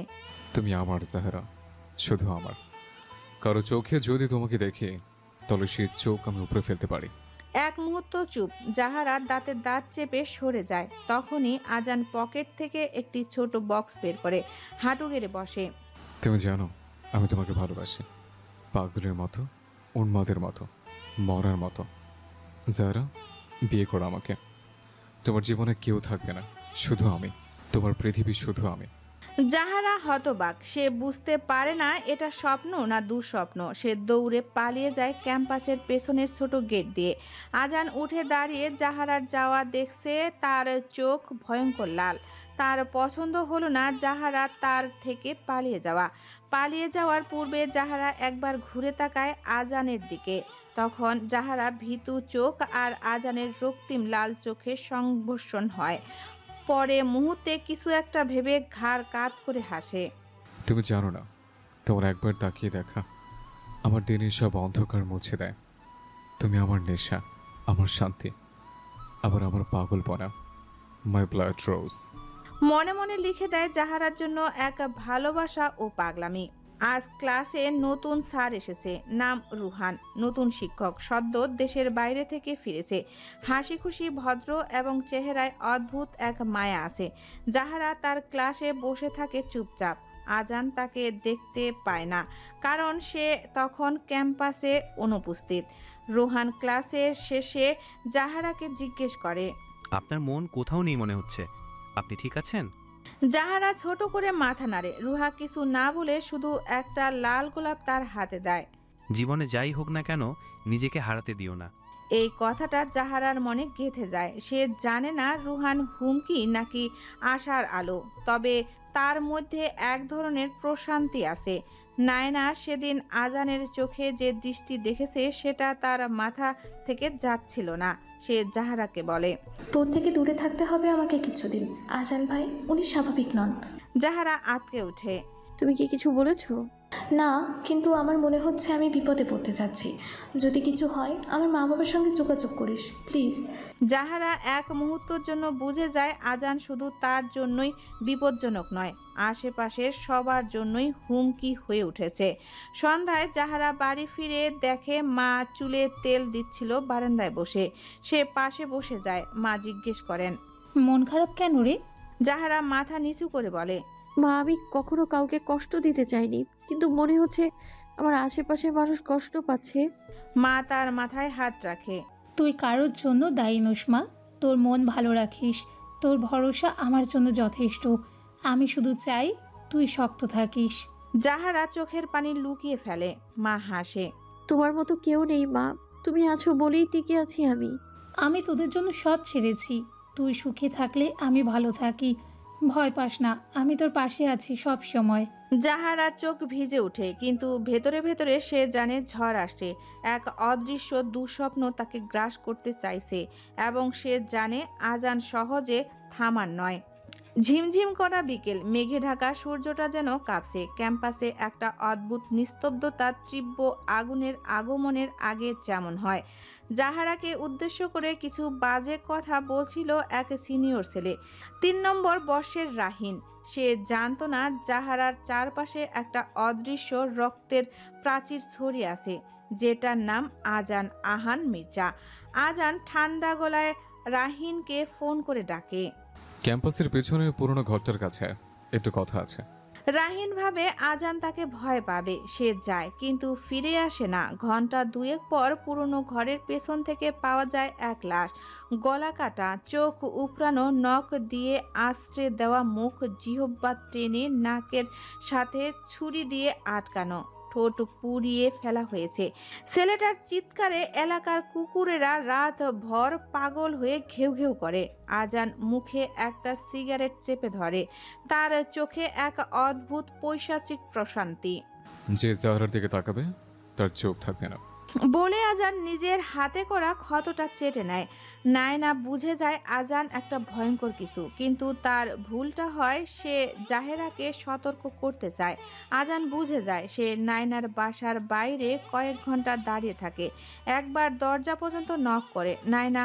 [SPEAKER 2] তুমি আমার জাহেরা, শুধু আমার। কারো চোখে যদি তোমাকে দেখে তাহলে সেই চোখ আমি উপরে ফেলতে পারি।
[SPEAKER 1] এক মুহূর্ত চুপ। জাহারা দাঁতের দাঁত চেপে সরে যায়। তখনই আজান পকেট থেকে একটি ছোট বক্স বের করে হাঁটু গেড়ে বসে।
[SPEAKER 2] তুমি জানো আমি তোমাকে ভালোবাসি, পাগলের মতো, উন্মাদের মতো, মরার মতো। যারা বিয়ে করো আমাকে। তোমার জীবনে কেউ থাকবে না, শুধু আমি। তোমার পৃথিবী শুধু আমি।
[SPEAKER 1] জাহারা হতবাক। সে বুঝতে পারে না এটা স্বপ্ন না দুঃস্বপ্ন। সে দৌড়ে পালিয়ে যায় ক্যাম্পাসের পেছনের ছোট গেট দিয়ে। আজান উঠে দাঁড়িয়ে জাহারার যাওয়া দেখছে। তার চোখ ভয়ঙ্কর লাল। তার পছন্দ হলো না জাহারা তার থেকে পালিয়ে যাওয়ার পূর্বে জাহারা একবার ঘুরে তাকায় আজানের দিকে। তখন জাহারা ভীতু চোখ আর আজানের রক্তিম লাল চোখে সংঘর্ষণ হয়। পরে মুহূর্তে কিছু একটা ভেবে ঘাড় কাত করে হাসে।
[SPEAKER 2] তুমি জানো না, তোমার একবার তাকিয়ে দেখা আমার দিনের সব অন্ধকার মুছে দেয়। তুমি আমার নেশা, আমার শান্তি, আবার আমার পাগলপনা। মাই ব্লাড রোজ।
[SPEAKER 1] মনে মনে লিখে দেয় জাহারার জন্য এক ভালোবাসা ও পাগলামি। আজ ক্লাসে নতুন স্যার এসেছে, নাম রুহান। নতুন শিক্ষক, সদ্য দেশের বাইরে থেকে ফিরেছে। হাসি খুশি, ভদ্র এবং চেহারায় অদ্ভুত এক মায়া আছে। জাহারা তার ক্লাসে বসে থাকে চুপচাপ। আজান তাকে দেখতে পায় না, কারণ সে তখন ক্যাম্পাসে অনুপস্থিত। রুহান ক্লাসের শেষে জাহারাকে জিজ্ঞেস করে,
[SPEAKER 7] আপনার মন কোথাও নেই মনে হচ্ছে, আপনি ঠিক আছেন?
[SPEAKER 1] জাহারা ছোট করে মাথা নাড়ে। রুহা কিছু না বলে শুধু একটা লাল গোলাপ তার হাতে দেয়।
[SPEAKER 7] জীবনে যাই হোক না কেন নিজেকে হারাতে দিও না।
[SPEAKER 1] এই কথাটা জাহারার মনে গেঁথে যায়। সে জানে না রুহান হুমকি নাকি আশার আলো, তবে তার মধ্যে এক ধরনের প্রশান্তি আছে। নায়না সেদিন আজানের চোখে যে দৃষ্টি দেখেছে সেটা তার মাথা থেকে যাচ্ছিল না। সে জাহারাকে বলে,
[SPEAKER 5] তোর থেকে দূরে থাকতে হবে আমাকে কিছুদিন। আজান ভাই উনি স্বাভাবিক নন।
[SPEAKER 1] জাহারা আঁতকে ওঠে।
[SPEAKER 3] তুমি কি কিছু বলেছো?
[SPEAKER 5] না, কিন্তু আমার মনে হচ্ছে আমি বিপদে পড়তে যাচ্ছি। যদি কিছু হয় আমার মা বাবার সঙ্গে যোগাযোগ করিস প্লিজ।
[SPEAKER 1] জাহারা এক মুহূর্তের জন্য বুঝে যায় আজান শুধু তার জন্যই বিপজ্জনক নয়, আশেপাশের সবার জন্যই হুমকি হয়ে উঠেছে। সন্ধ্যায় জাহারা বাড়ি ফিরে দেখে মা চুলে তেল দিচ্ছিল বারান্দায় বসে। সে পাশে বসে যায়। মা জিজ্ঞেস করেন,
[SPEAKER 8] মন খারাপ কেন রে?
[SPEAKER 1] জাহারা মাথা নিচু করে বলে,
[SPEAKER 3] মা, আমি কখনো কাউকে কষ্ট দিতে চাইনি, কিন্তু মনে হচ্ছে আমার আশেপাশের মানুষ কষ্ট পাচ্ছে।
[SPEAKER 1] মা তার মাথায় হাত রাখে।
[SPEAKER 8] তুই কারোর জন্য দায়ী নোস মা। তোর মন ভালো রাখিস। তোর ভরসা আমার জন্য যথেষ্ট। আমি শুধু চাই তুই শক্ত থাকিস।
[SPEAKER 1] জাহারা চোখের পানি লুকিয়ে ফেলে। মা হাসে।
[SPEAKER 3] তোমার মতো কেউ নেই মা, তুমি আছো বলেই টিকে আছি আমি।
[SPEAKER 8] আমি তোদের জন্য সব ছেড়েছি। তুই সুখে থাকলে আমি ভালো থাকি। ভয় পাস না, আমি তোর পাশে আছি সব সময়।
[SPEAKER 1] জাহারার চোখ ভিজে ওঠে, কিন্তু ভেতরে ভেতরে সে জানে ঝড় আসছে। এক অদৃশ্য দুঃস্বপ্ন তাকে গ্রাস করতে চাইছে, এবং সে জানে আজান সহজে থামার নয়। ঝিমঝিম করা বিকেল, মেঘে ঢাকা সূর্যটা যেন কাঁপছে। ক্যাম্পাসে একটা অদ্ভুত নিস্তব্ধতা, তীব্র আগুনের আগমনের আগে যেমন হয়। জাহারাকে উদ্দেশ্য করে কিছু বাজে কথা বলছিল এক সিনিয়র ছেলে, 3 নম্বর বর্ষের রাহিন। সে জানতো না জাহারার চারপাশে একটা অদৃশ্য রক্তের প্রাচীর ছড়িয়ে আছে, যেটার নাম আজান আহান মির্জা। আজান ঠান্ডা গলায় রাহিনকে ফোন করে ডাকে।
[SPEAKER 2] ক্যাম্পাসের পেছনের পুরনো ঘরটার কাছে একটু কথা আছে।
[SPEAKER 1] রাহিন ভাবে আজান তাকে ভয় পাবে। সে যায়, কিন্তু ফিরে আসে না। ঘন্টা 2 পর পুরনো ঘরের পেছন থেকে পাওয়া যায় এক লাশ। গলা কাটা, চোখ উপড়ানো, নখ দিয়ে আঁচড়ে দেওয়া মুখ, জিহ্বা টেনে নাকের সাথে ছুরি দিয়ে আটকানো, ঠোঁট পুড়িয়ে ফেলা হয়েছে। ছেলেটার চিৎকারে এলাকার কুকুরেরা রাত ভর পাগল হয়ে ঘেউ ঘেউ করে। আজান মুখে একটা সিগারেট চেপে ধরে। তার চোখে এক অদ্ভুত পৈশাচিক প্রশান্তি।
[SPEAKER 2] যে জাহারার দিকে তাকাবে তার চোখ থাকবে না
[SPEAKER 1] বলে আজান নিজের হাতে করা ক্ষতটা চেটে নেয়। নায়না বুঝে যায় আজান একটা ভয়ঙ্কর কিছু, কিন্তু তার ভুলটা হয় সে জাহেরাকে সতর্ক করতে চায়। আজান বুঝে যায়। সে নায়নার বাসার বাইরে কয়েক ঘন্টা দাঁড়িয়ে থাকে। একবার দরজা পর্যন্ত নক করে। নায়না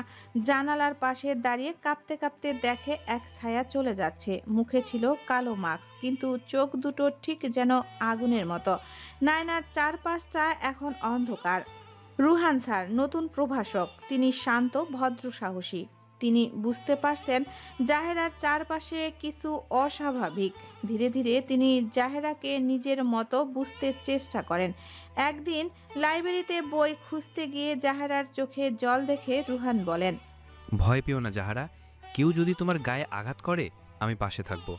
[SPEAKER 1] জানালার পাশে দাঁড়িয়ে কাঁপতে কাঁপতে দেখে এক ছায়া চলে যাচ্ছে। মুখে ছিল কালো মাস্ক, কিন্তু চোখ দুটো ঠিক যেন আগুনের মতো। নায়নার চারপাশটা এখন অন্ধকার। রুহান স্যার নতুন প্রভাষক। তিনি শান্ত, ভদ্র, সাহসী। তিনি বুঝতে পারছেন জাহেরার চারপাশে কিছু অস্বাভাবিক। ধীরে ধীরে তিনি জাহেরাকে নিজের মতো বুঝতে চেষ্টা করেন। একদিন লাইব্রেরিতে বই খুঁজতে গিয়ে জাহেরার চোখে জল দেখে রুহান বলেন,
[SPEAKER 7] ভয় পেও না জাহারা, কেউ যদি তোমার গায়ে আঘাত করে আমি পাশে থাকবো।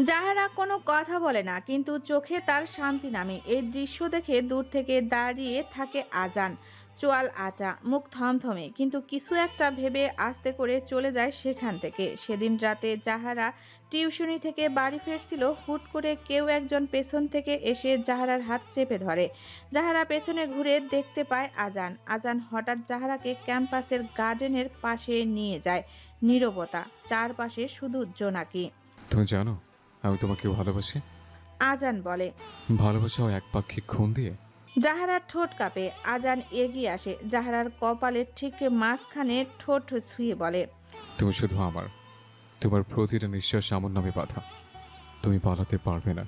[SPEAKER 1] জাহারা কোনো কথা বলে না, কিন্তু চোখে তার শান্তি নামে। এই দৃশ্য দেখে দূর থেকে দাঁড়িয়ে থাকে আজান। চোয়াল আটা, মুখ থমথমে, কিন্তু কিছু একটা ভেবে আস্তে করে চলে যায় সেখান থেকে। সেদিন রাতে জাহারা টিউশনি থেকে বাড়ি ফিরছিল। হুট করে কেউ একজন পেছন থেকে এসে জাহারার হাত চেপে ধরে। জাহারা পেছনে ঘুরে দেখতে পায় আজান। আজান হঠাৎ জাহারাকে ক্যাম্পাসের গার্ডেনের পাশে নিয়ে যায়। নীরবতা, চারপাশে শুধু জোনাকি।
[SPEAKER 2] তুমি জানো আমি তোমাকে ভালোবাসি।
[SPEAKER 1] আজান বলে।
[SPEAKER 2] ভালোবাসাও একপাক্ষিক খুন দিয়ে।
[SPEAKER 1] জাহারার ঠোঁট কাঁপে। আজান এগিয়ে আসে। জাহারার কপালের ঠিক মাঝখানে ঠোঁট ছুঁয়ে বলে,
[SPEAKER 2] তুমি শুধু আমার। তোমার প্রতিটা নিঃশ্বাস আমার নামে বাধা। তুমি পালাতে পারবে না।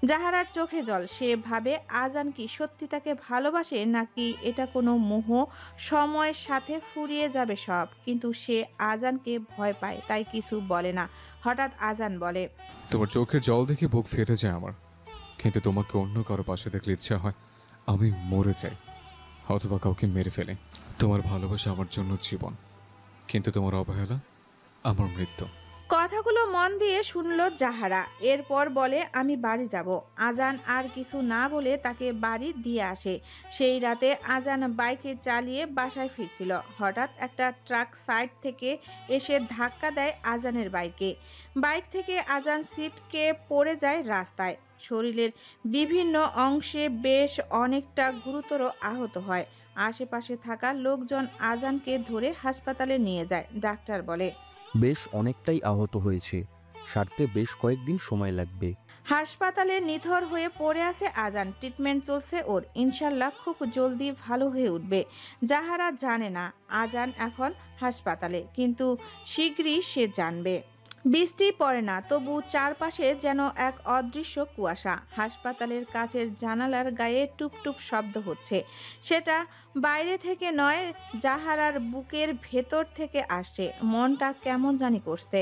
[SPEAKER 1] জাহারার চোখে জল। সে ভাবে আজান কি সত্যি তাকে ভালোবাসে, নাকি এটা কোনো মোহ। সময়ের সাথে ফুরিয়ে যাবে সব। কিন্তু সে আজানকে ভয় পায়, তাই কিছু বলে না। হঠাৎ আজান বলে,
[SPEAKER 2] তোমার চোখের জল দেখে বুক ফেটে যায় আমার, কিন্তু তোমাকে অন্য কারো পাশে দেখলে ইচ্ছা হয় আমি মরে যাই, অথবা কাউকে মেরে ফেলে। তোমার ভালোবাসা আমার জন্য জীবন, কিন্তু তোমার অবহেলা আমার মৃত্যু।
[SPEAKER 1] কথাগুলো মন দিয়ে শুনল জাহারা। এরপর বলে, আমি বাড়ি যাব। আজান আর কিছু না বলে তাকে বাড়ি দিয়ে আসে। সেই রাতে আজান বাইকে চালিয়ে বাসায় ফিরছিল। হঠাৎ একটা ট্রাক সাইড থেকে এসে ধাক্কা দেয় আজানের বাইকে। বাইক থেকে আজান ছিটকে পড়ে যায় রাস্তায়। শরীরের বিভিন্ন অংশে বেশ অনেকটা গুরুতর আহত হয়। আশেপাশে থাকা লোকজন আজানকে ধরে হাসপাতালে নিয়ে যায়। ডাক্তার বলে,
[SPEAKER 9] বেশ অনেকটাই আহত হয়েছে, সারতে বেশ কয়েকদিন সময় লাগবে।
[SPEAKER 1] হাসপাতালে নিথর হয়ে পড়ে আছে আজান। ট্রিটমেন্ট চলছে ওর। ইনশাল্লাহ খুব জলদি ভালো হয়ে উঠবে। জাহারা জানে না আজান এখন হাসপাতালে, কিন্তু শীঘ্রই সে জানবে। বৃষ্টি পড়ে না, তবু চারপাশে যেন এক অদৃশ্য কুয়াশা। হাসপাতালের কাচের জানালার গায়ে টুপটুপ শব্দ হচ্ছে। সেটা বাইরে থেকে নয়, জাহারার বুকের ভেতর থেকে আসছে। মনটা কেমন জানি করছে।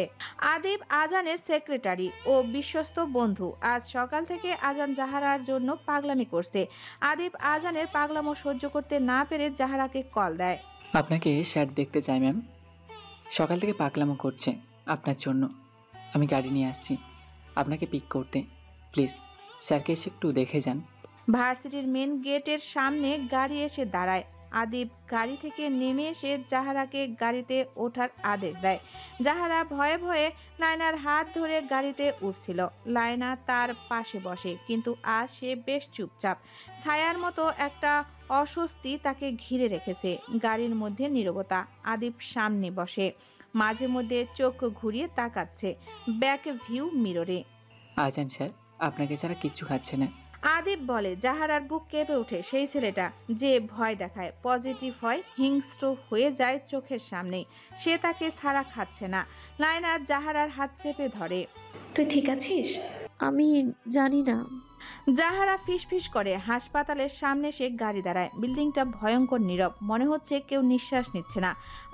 [SPEAKER 1] আদিব আজানের সেক্রেটারি ও বিশ্বস্ত বন্ধু। আজ সকাল থেকে আজান জাহারার জন্য পাগলামি করছে। আদিব আজানের পাগলামো সহ্য করতে না পেরে জাহারাকে কল দেয়।
[SPEAKER 10] আপনাকে স্যার দেখতে চাই ম্যাম। সকাল থেকে পাগলামো করছে আপনার জন্য। আমি গাড়ি নিয়ে আসছি আপনাকে পিক করতে। প্লিজ স্যারকে এসে একটু দেখে যান।
[SPEAKER 1] ভার্সিটির মেন গেটের সামনে গাড়ি এসে দাঁড়ায়। আদিব গাড়ি থেকে নেমে এসে জাহারাকে গাড়িতে ওঠার আদেশ দেয়। জাহারা ভয়ে ভয়ে লায়নার হাত ধরে গাড়িতে উঠছিল। লায়না তার পাশে বসে, কিন্তু আজ সে বেশ চুপচাপ। ছায়ার মতো একটা অস্বস্তি তাকে ঘিরে রেখেছে। গাড়ির মধ্যে নীরবতা। আদিব সামনে বসে, মাঝে মধ্যে চোখ ঘুরিয়ে তাকাচ্ছে ব্যাক ভিউ মিররে।
[SPEAKER 10] আজান স্যার আপনাকে ছাড়া কিচ্ছু খাচ্ছে না।
[SPEAKER 1] আদিব বলে। জাহারার বুক কেঁপে ওঠে। সেই ছেলেটা যে ভয় দেখায়, পজিটিভ হয়, হিংস্র হয়ে যায় চোখের সামনেই। সে তাকে ছাড়া খাচ্ছে না। লায়না জাহারার হাত চেপে ধরে।
[SPEAKER 5] তুই ঠিক আছিস?
[SPEAKER 3] আমি জানি না।
[SPEAKER 1] জাহারা ফিসফিস করে। হাসপাতালের সামনে সে গাড়ি দাঁড়ায়। বিল্ডিংটা ভয়ঙ্কর নীরব। মনে হচ্ছে কেউ নিঃশ্বাস নিচ্ছে না।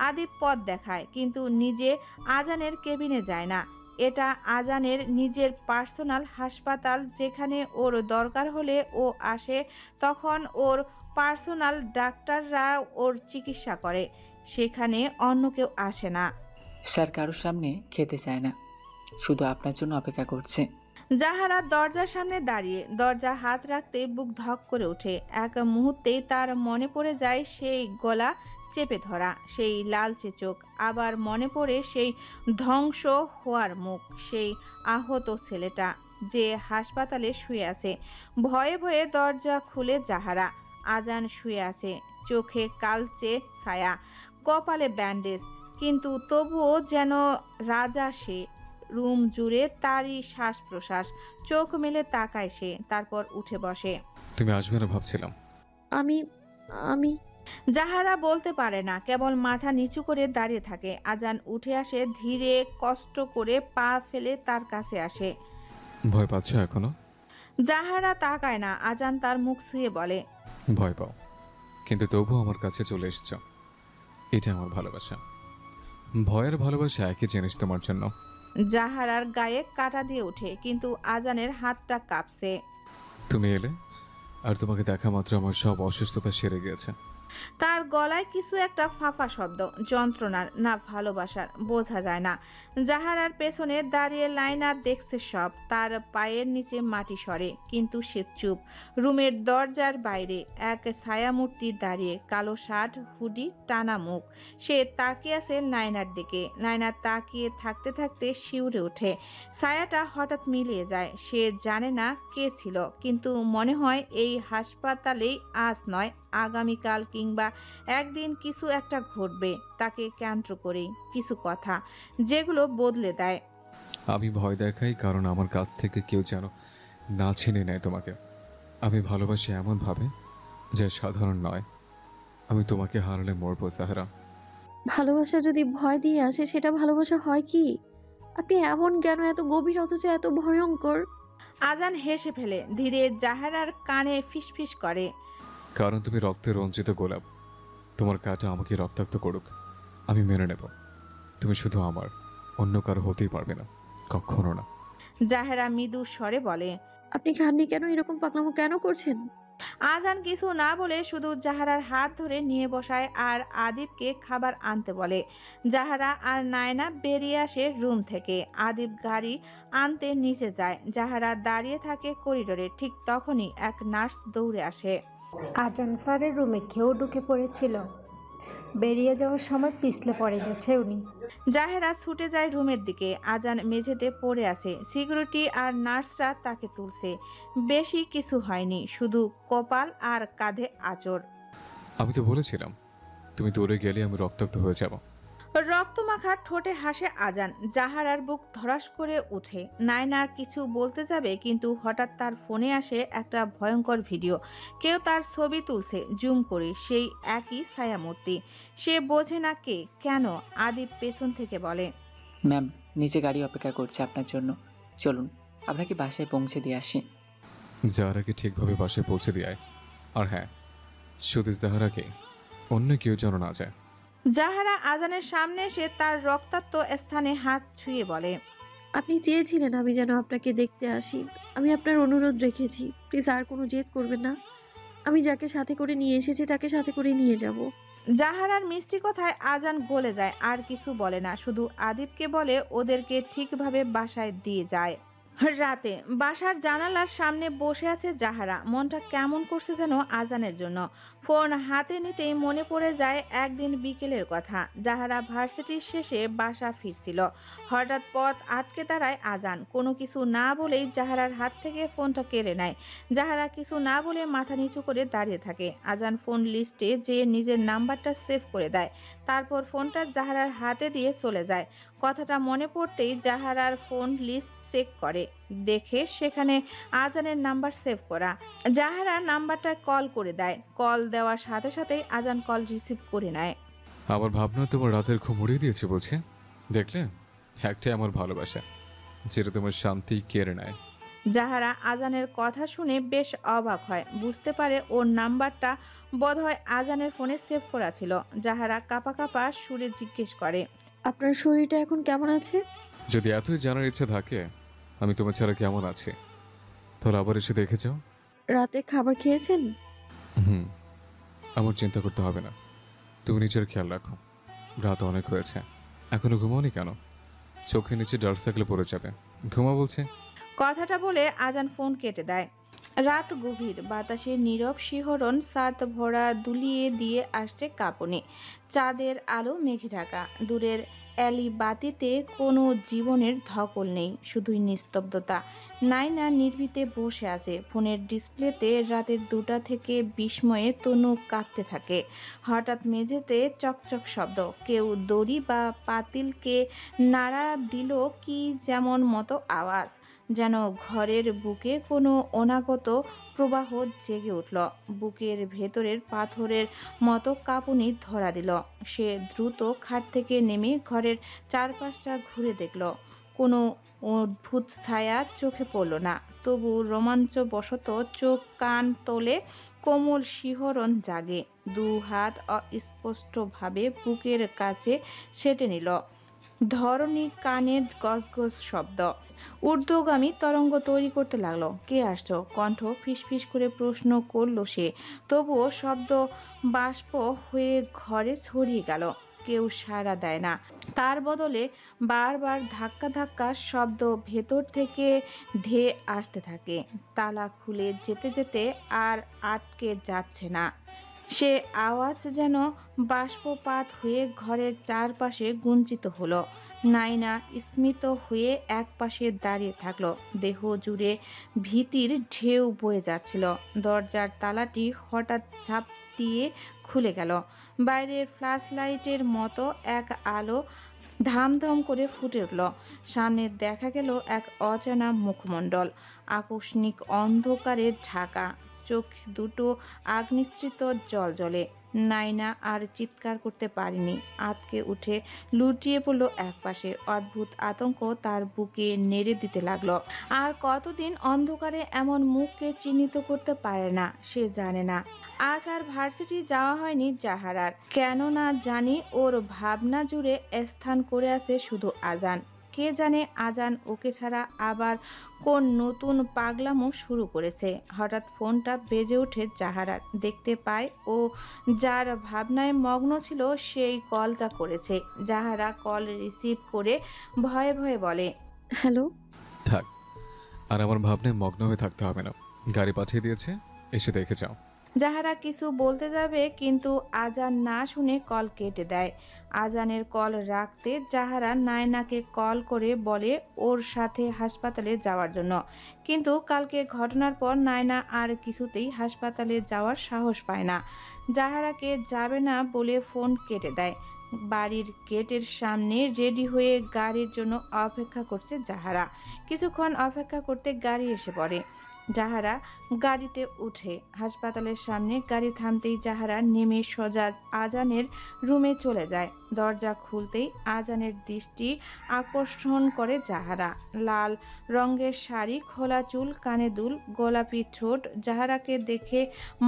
[SPEAKER 1] আদিব পথ দেখায়, কিন্তু নিজে আজানের কেবিনে যায় না। এটা আজানের নিজের পার্সোনাল হাসপাতাল, যেখানে ওর দরকার হলে ও আসে। তখন ওর পার্সোনাল ডাক্তাররা ওর চিকিৎসা করে। সেখানে অন্য কেউ আসে না।
[SPEAKER 10] স্যার কারোর সামনে খেতে চায় না, শুধু আপনার জন্য অপেক্ষা করছে।
[SPEAKER 1] জাহারা দরজার সামনে দাঁড়িয়ে দরজা হাত রাখতে বুক ধক করে ওঠে। এক মুহূর্তেই তার মনে পড়ে যায় সেই গলা চেপে ধরা, সেই লালচে চোখ। আবার মনে পড়ে সেই ধ্বংস হওয়ার মুখ, সেই আহত ছেলেটা যে হাসপাতালে শুয়ে আছে। ভয়ে ভয়ে দরজা খুলে জাহারা। আজান শুয়ে আছে, চোখে কালচে ছায়া, কপালে ব্যান্ডেজ, কিন্তু তবুও যেন রাজা সে। রুম জুড়ে তারই শ্বাস প্রশ্বাস। চোখ মেলে তাকায় সে, তারপর উঠে বসে।
[SPEAKER 2] তুমি আসবে না ভাবছিলাম।
[SPEAKER 3] আমি আমি
[SPEAKER 1] জাহারা বলতে পারে না, কেবল মাথা নিচু করে দাঁড়িয়ে থাকে। আজান উঠে আসে, ধীরে কষ্ট করে পা ফেলে তার কাছে আসে।
[SPEAKER 2] ভয় পাচ্ছ এখনো?
[SPEAKER 1] জাহারা তাকায় না। আজান তার মুখ ছুঁয়ে বলে,
[SPEAKER 2] ভয় পাও, কিন্তু তবুও আমার কাছে চলে এসছো। এটা আমার ভালোবাসা। ভয়ের ভালোবাসা একই জিনিস তোমার জন্য।
[SPEAKER 1] জাহারার গায়ে কাটা দিয়ে ওঠে, কিন্তু আজানের হাতটা কাঁপছে।
[SPEAKER 2] তুমি এলে, আর তোমাকে দেখা মাত্র আমার সব অসুস্থতা সেরে গিয়েছে।
[SPEAKER 1] তার গলায় কিছু একটা ফাঁফা শব্দ, যন্ত্রণার না ভালোবাসার, বোঝা যায় না। জাহারার পেছনে দাঁড়িয়ে লাইনা দেখছে সব। তার পায়ের নিচে মাটি সরে, কিন্তু সে চুপ। রুমের দরজার বাইরে এক ছায়ামূর্তি দাঁড়িয়ে, কালো শার্ট, হুডি, টানা মুখ। সে তাকিয়ে আছে লাইনার দিকে। লাইনা তাকিয়ে থাকতে থাকতে শিউরে ওঠে। ছায়াটা হঠাৎ মিলিয়ে যায়। সে জানে না কে ছিল, কিন্তু মনে হয় এই হাসপাতালেই আজ নয়, আগামীকাল কিংবা একদিন কিছু একটা ঘটবে তাকে কেন্দ্র করেই। কিছু কথা যেগুলো বদলে দেয়।
[SPEAKER 2] আমি ভয় দেখাই কারণ আমার কাছ থেকে কেউ যেন না ছিনে নেয় তোমাকে। আমি ভালোবাসি এমনভাবে যে সাধারণ নয়। আমি তোমাকে হারালে মরবো সাহারা।
[SPEAKER 3] ভালোবাসা যদি ভয় দিয়ে আসে, সেটা ভালোবাসা হয় কি? আপনি এমন কেন, এত গভীর অথচ এত ভয়ঙ্কর?
[SPEAKER 1] আজান হেসে ফেলে, ধীরে জাহারার কানে ফিসফিস করে।
[SPEAKER 2] কারণ তুমি রক্তে রঞ্জিত গোলাপ। তোমার কাটা আমাকে রক্তাক্ত করুক, আমি মেনে নেব। তুমি শুধু আমার, অন্য কারো হতেই পারবে না, কখনো না।
[SPEAKER 1] জাহেরা মৃদু স্বরে বলে,
[SPEAKER 3] আপনি খাননি কেন? এরকম পাগলামো কেন করছেন?
[SPEAKER 1] আজান কিছু না বলে শুধু জাহারার হাত ধরে নিয়ে বসায় আর আদিবকে খাবার আনতে বলে। জাহারা আর নায়না বেরিয়ে আসে রুম থেকে। আদিব গাড়ি আনতে নিচে যায়। জাহারা দাঁড়িয়ে থাকে করিডোরে। ঠিক তখনই এক নার্স দৌড়ে আসে।
[SPEAKER 11] আজান স্যারের রুমে কেউ ঢুকে পড়েছিল, বেরিয়ে যাওয়ার সময় পিছলে পড়ে গেছে উনি।
[SPEAKER 1] জাহেরা ছুটে যায় রুমের দিকে। আজান মেঝেতে পড়ে আছে। সিকিউরিটি আর নার্সরা তাকে তুলছে। বেশি কিছু হয়নি, শুধু কপাল আর কাঁধে আঁচড়।
[SPEAKER 2] আমি তো বলেছিলাম তুমি দৌড়ে গেলে আমি রক্তাক্ত হয়ে যাব।
[SPEAKER 1] রক্তমাখা ঠোঁটে হাসে আজান। জাহারার বুক ধড়াস করে উঠে। নায়নার কিছু বলতে যাবে, কিন্তু হঠাৎ তার ফোনে আসে একটা ভয়ঙ্কর ভিডিও। কেউ তার ছবি তুলছে জুম করে, সেই একই ছায়ামূর্তি। সে বোঝে না কে, কেন। আদিব পেছন থেকে বলে,
[SPEAKER 10] ম্যাম, নিচে গাড়ি অপেক্ষা করছে আপনার জন্য, চলুন আপনাকে বাসায় পৌঁছে দিয়ে আসি।
[SPEAKER 2] জাহারাকে ঠিকভাবে বাসায় পৌঁছে দিয়ে আয়। আর হ্যাঁ, শুধু জাহারাকে, অন্য কেউ যেন না যায়।
[SPEAKER 1] জাহারা আজানের সামনে এসে তার রক্তাক্ত স্থানে হাত ছুঁয়ে বলে,
[SPEAKER 3] আপনি চেয়েছিলেন আমি যেন আপনাকে দেখতে আসি। আমি আপনার অনুরোধ রেখেছি, প্লিজ আর কোনো জেদ করবেন না। আমি যাকে সাথে করে নিয়ে এসেছি তাকে সাথে করে নিয়ে যাব।
[SPEAKER 1] জাহারার মিষ্টি কথায় আজান গলে যায়। আর কিছু বলে না, শুধু আদিবকে বলে ওদেরকে ঠিকভাবে বাসায় দিয়ে যায়। রাতে বাসার জানালার সামনে বসে আছে জাহারা। মনটা কেমন করছে যেন আজানের জন্য। ফোন হাতে নিতেই মনে পড়ে যায় একদিন বিকেলের কথা। জাহারা ভার্সিটির শেষে বাসা ফিরছিল। হঠাৎ পথ আটকে দাঁড়ায় আজান। কোনো কিছু না বলেই জাহারার হাত থেকে ফোনটা কেড়ে নেয়। জাহারা কিছু না বলে মাথা নিচু করে দাঁড়িয়ে থাকে। আজান ফোন লিস্টে যেয়ে নিজের নাম্বারটা সেভ করে দেয়। তারপর ফোনটা জাহারার হাতে দিয়ে চলে যায়। কথাটা মনে পড়তেই জাহারার ফোন লিস্ট চেক করে, দেখে সেখানে আজানের নাম্বার সেভ করা। জাহারা নাম্বারটা কল করে দেয়। কল দেওয়ার সাথে সাথেই আজান কল রিসিভ করে নেয়।
[SPEAKER 2] আমার ভাবনা তোমার রাতের ঘুম উড়িয়ে দিয়েছে বলছে। দেখলে, একটাই আমার ভালোবাসা, যেটা তোমার শান্তি কেড়ে নেয়।
[SPEAKER 1] জাহারা আজানের কথা শুনে বেশ অবাক হয়। বুঝতে পারে ওর নাম্বারটা বোধহয় আজানের ফোনে সেভ করা ছিল। জাহারা কাঁপা কাঁপা সুরে জিজ্ঞেস করে,
[SPEAKER 3] আপনার শরীরটা এখন কেমন আছে?
[SPEAKER 2] যদি এতই জানার ইচ্ছে থাকে আমি তোমার ছাড়া কেমন আছি, তাহলে আবার এসে দেখে যাও।
[SPEAKER 3] রাতে খাবার খেয়েছেন?
[SPEAKER 2] আমার চিন্তা করতে হবে না, তুমি নিজের খেয়াল রাখো। রাত অনেক হয়েছে, এখনো ঘুমাওনি কেন? চোখের নিচে ডার্ক সার্কেল পড়ে যাবে, ঘুমা বলছে।
[SPEAKER 1] কথাটা বলে আজান ফোন কেটে দেয়। রাত গভীর, বাতাসে নীরব শিহরণ, ছাদ ভরা দুলিয়ে দিয়ে আসছে কাঁপুনি। চাঁদের আলো মেঘে ঢাকা। দূরের অ্যালি বাতিতে কোনো জীবনের ধকল নেই, শুধুই নিস্তব্ধতা। নায়না নির্ভীতে বসে আছে। ফোনের ডিসপ্লেতে রাতের 2টা থেকে বিস্ময়ে তনু কাঁপতে থাকে। হঠাৎ মেঝেতে চকচক শব্দ। কেউ দড়ি বা পাতিলকে নাড়া দিল কি যেমন মতো আওয়াজ, যেন ঘরের বুকে কোনো অনাগত প্রবাহ জেগে উঠল। বুকের ভেতরের পাথরের মতো কাঁপুনি ধরা দিল। সে দ্রুত খাট থেকে নেমে ঘরের চারপাশটা ঘুরে দেখল। কোনো অদ্ভুত ছায়া চোখে পড়ল না, তবু রোমাঞ্চবশত চোখ কান তোলে, কোমল শিহরণ জাগে। 2 হাত অস্পষ্টভাবে বুকের কাছে সেটে নিল। ধরণী কানের গজগজ শব্দ, ঊর্ধ্বগামী তরঙ্গ তৈরি করতে লাগলো। কে আসছো? কণ্ঠ ফিসফিস করে প্রশ্ন করলো সে। তবুও শব্দ বাষ্প হয়ে ঘরে ছড়িয়ে গেল। কেউ সাড়া দেয় না। তার বদলে বারবার ধাক্কা ধাক্কা শব্দ ভেতর থেকে ধেয়ে আসতে থাকে। তালা খুলে যেতে যেতে আর আটকে যাচ্ছে না। সে আওয়াজ যেন বাষ্পপাত হয়ে ঘরের চারপাশে গুঞ্জিত হলো। নায়না স্মিত হয়ে একপাশে দাঁড়িয়ে থাকলো। দেহ জুড়ে ভীতির ঢেউ বয়ে যাচ্ছিল। দরজার তালাটি হঠাৎ ঝাঁপ দিয়ে খুলে গেল। বাইরের ফ্ল্যাশ লাইটের মতো এক আলো ধামধাম করে ফুটে উঠল। সামনে দেখা গেল এক অচেনা মুখমণ্ডল, আকস্মিক অন্ধকারে ঢাকা। চোখ দুটো আগ্নিস্ত্রিত জ্বলজ্বলে। নায়না আর চিৎকার করতে পারেনি। আতকে উঠে লুটিয়ে পড়ল একপাশে। অদ্ভুত আতঙ্ক তার বুকে নেড়ে দিতে লাগলো। আর কতদিন অন্ধকারে এমন মুখকে চিহ্নিত করতে পারে না সে জানে না। আজ আর ভার্সিটি যাওয়া হয়নি জাহারার। কেন না জানি ওর ভাবনা জুড়ে স্থান করে আছে শুধু আজান। কে জানে আজান ওকে ছাড়া আবার কোন নতুন পাগলামো শুরু করেছে। হঠাৎ ফোনটা বেজে ওঠে জাহারার। দেখতে পায় ও যার ভাবনায় মগ্ন ছিল সেই কলটা করেছে। জাহারা কল রিসিভ করে ভয়ে ভয়ে বলে,
[SPEAKER 3] হ্যালো।
[SPEAKER 2] থাক, আর আমার ভাবনায় মগ্ন হয়ে থাকতে হবে না। গাড়ি পাঠিয়ে দিয়েছে, এসে দেখে যাও।
[SPEAKER 1] জাহারা কিছু বলতে যাবে কিন্তু আজান না শুনে কল কেটে দেয়। আজানের কল রাখতে জাহারা নায়নাকে কল করে বলে ওর সাথে হাসপাতালে যাওয়ার জন্য। কিন্তু কালকে ঘটনার পর নায়না আর কিছুতেই হাসপাতালে যাওয়ার সাহস পায় না। জাহারাকে যাবে না বলে ফোন কেটে দেয়। বাড়ির গেটের সামনে রেডি হয়ে গাড়ির জন্য অপেক্ষা করছে জাহারা। কিছুক্ষণ অপেক্ষা করতে গাড়ি এসে পড়ে। জাহারা গাড়িতে উঠে হাসপাতালের সামনে গাড়ি থামতেই জাহারা নেমে সোজা আজানের রুমে চলে যায়। দরজা খুলতেই আজানের দৃষ্টি আকর্ষণ করে জাহারা। লাল রঙের শাড়ি, খোলা চুল, কানে দুল, গোলাপি ঠোঁট। জাহারাকে দেখে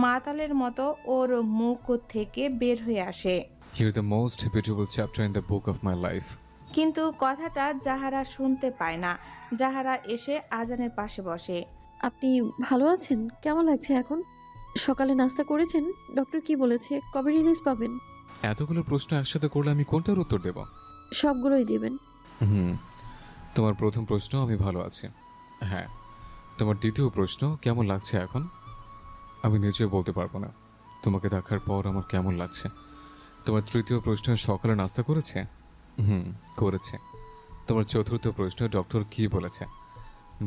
[SPEAKER 1] মাতালের মতো ওর মুখ থেকে বের হয়ে আসে,
[SPEAKER 2] You're the most beautiful chapter in the book of my life.
[SPEAKER 1] কিন্তু কথাটা জাহারা শুনতে পায় না। জাহারা এসে আজানের পাশে বসে।
[SPEAKER 3] আপনি ভালো আছেন? কেমন লাগছে এখন? সকালে নাস্তা করেছেন? ডক্টর কি বলেছে? কবে রিলিজ পাবেন?
[SPEAKER 2] এতগুলো প্রশ্ন একসাথে করলে আমি কোনটার উত্তর দেব?
[SPEAKER 3] সবগুলোই দেবেন।
[SPEAKER 2] তোমার প্রথম প্রশ্ন, আমি ভালো আছি। হ্যাঁ। তোমার দ্বিতীয় প্রশ্ন, কেমন লাগছে এখন? আমি নিজেও বলতে পারবো না তোমাকে দেখার পর আমার কেমন লাগছে। তোমার তৃতীয় প্রশ্ন, সকালে নাস্তা করেছে? করেছে। তোমার চতুর্থ প্রশ্ন, ডক্টর কি বলেছে?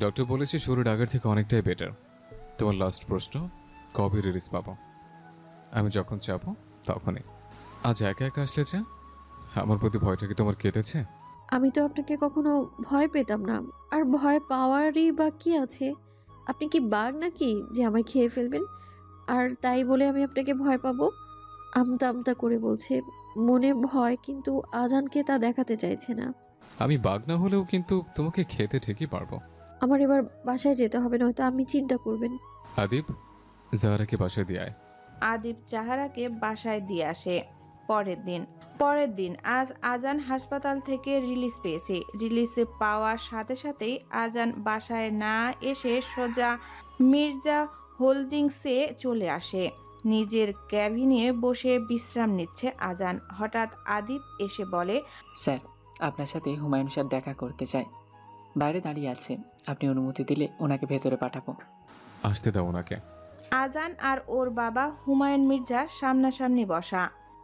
[SPEAKER 2] ডক্টর বলেছে শরীর আগের থেকে অনেকটাই বেটার। তোমার লাস্ট প্রশ্ন, কবে রিলিজ পাবো? আমি যখন চাবো তখনই। আজ একা একা আসলে যে, আমার প্রতি ভয়টা কি তোমার কেটেছে?
[SPEAKER 3] আমি তো আপনাকে কখনো ভয় পেতাম না, আর ভয় পাওয়ারই বা কি আছে? আপনি কি বাঘ নাকি যে আমায় খেয়ে ফেলবেন? আর তাই বলে আমি আপনাকে ভয় পাবো? আমতা আমতা করে বলছে, মনে ভয়, কিন্তু আজানকে তা দেখাতে চাইছে না।
[SPEAKER 2] আমি বাঘ না হলেও কিন্তু তোমাকে খেতে ঠিকই পারবো।
[SPEAKER 3] আমার এবার বাসায় যেতে হবে, নয়তো আপনি চিন্তা করবেন।
[SPEAKER 2] আদিব, জাহারাকে বাসায় দিয়ে আয়।
[SPEAKER 1] আদিব জাহারাকে বাসায় দিয়ে আসে। পরের দিন আজ আজান হাসপাতাল থেকে রিলিজ পেয়েছে। রিলিজ পাওয়ার সাথে সাথেই আজান বাসায় না এসে সোজা মির্জা হোল্ডিংসে চলে আসে। নিজের ক্যাবিনে বসে বিশ্রাম নিচ্ছে আজান। হঠাৎ আদিব এসে বলে,
[SPEAKER 10] স্যার, আপনার সাথে হুমায়ুন স্যার দেখা করতে চায়। বাইরে দাঁড়িয়ে আছে, আপনি অনুমতি দিলে ওনাকে ভেতরে পাঠাবো।
[SPEAKER 2] আসতে দাও ওনাকে।
[SPEAKER 1] আজান আর ওর বাবা হুমায়ুন মির্জা সামনাসামনি বসা।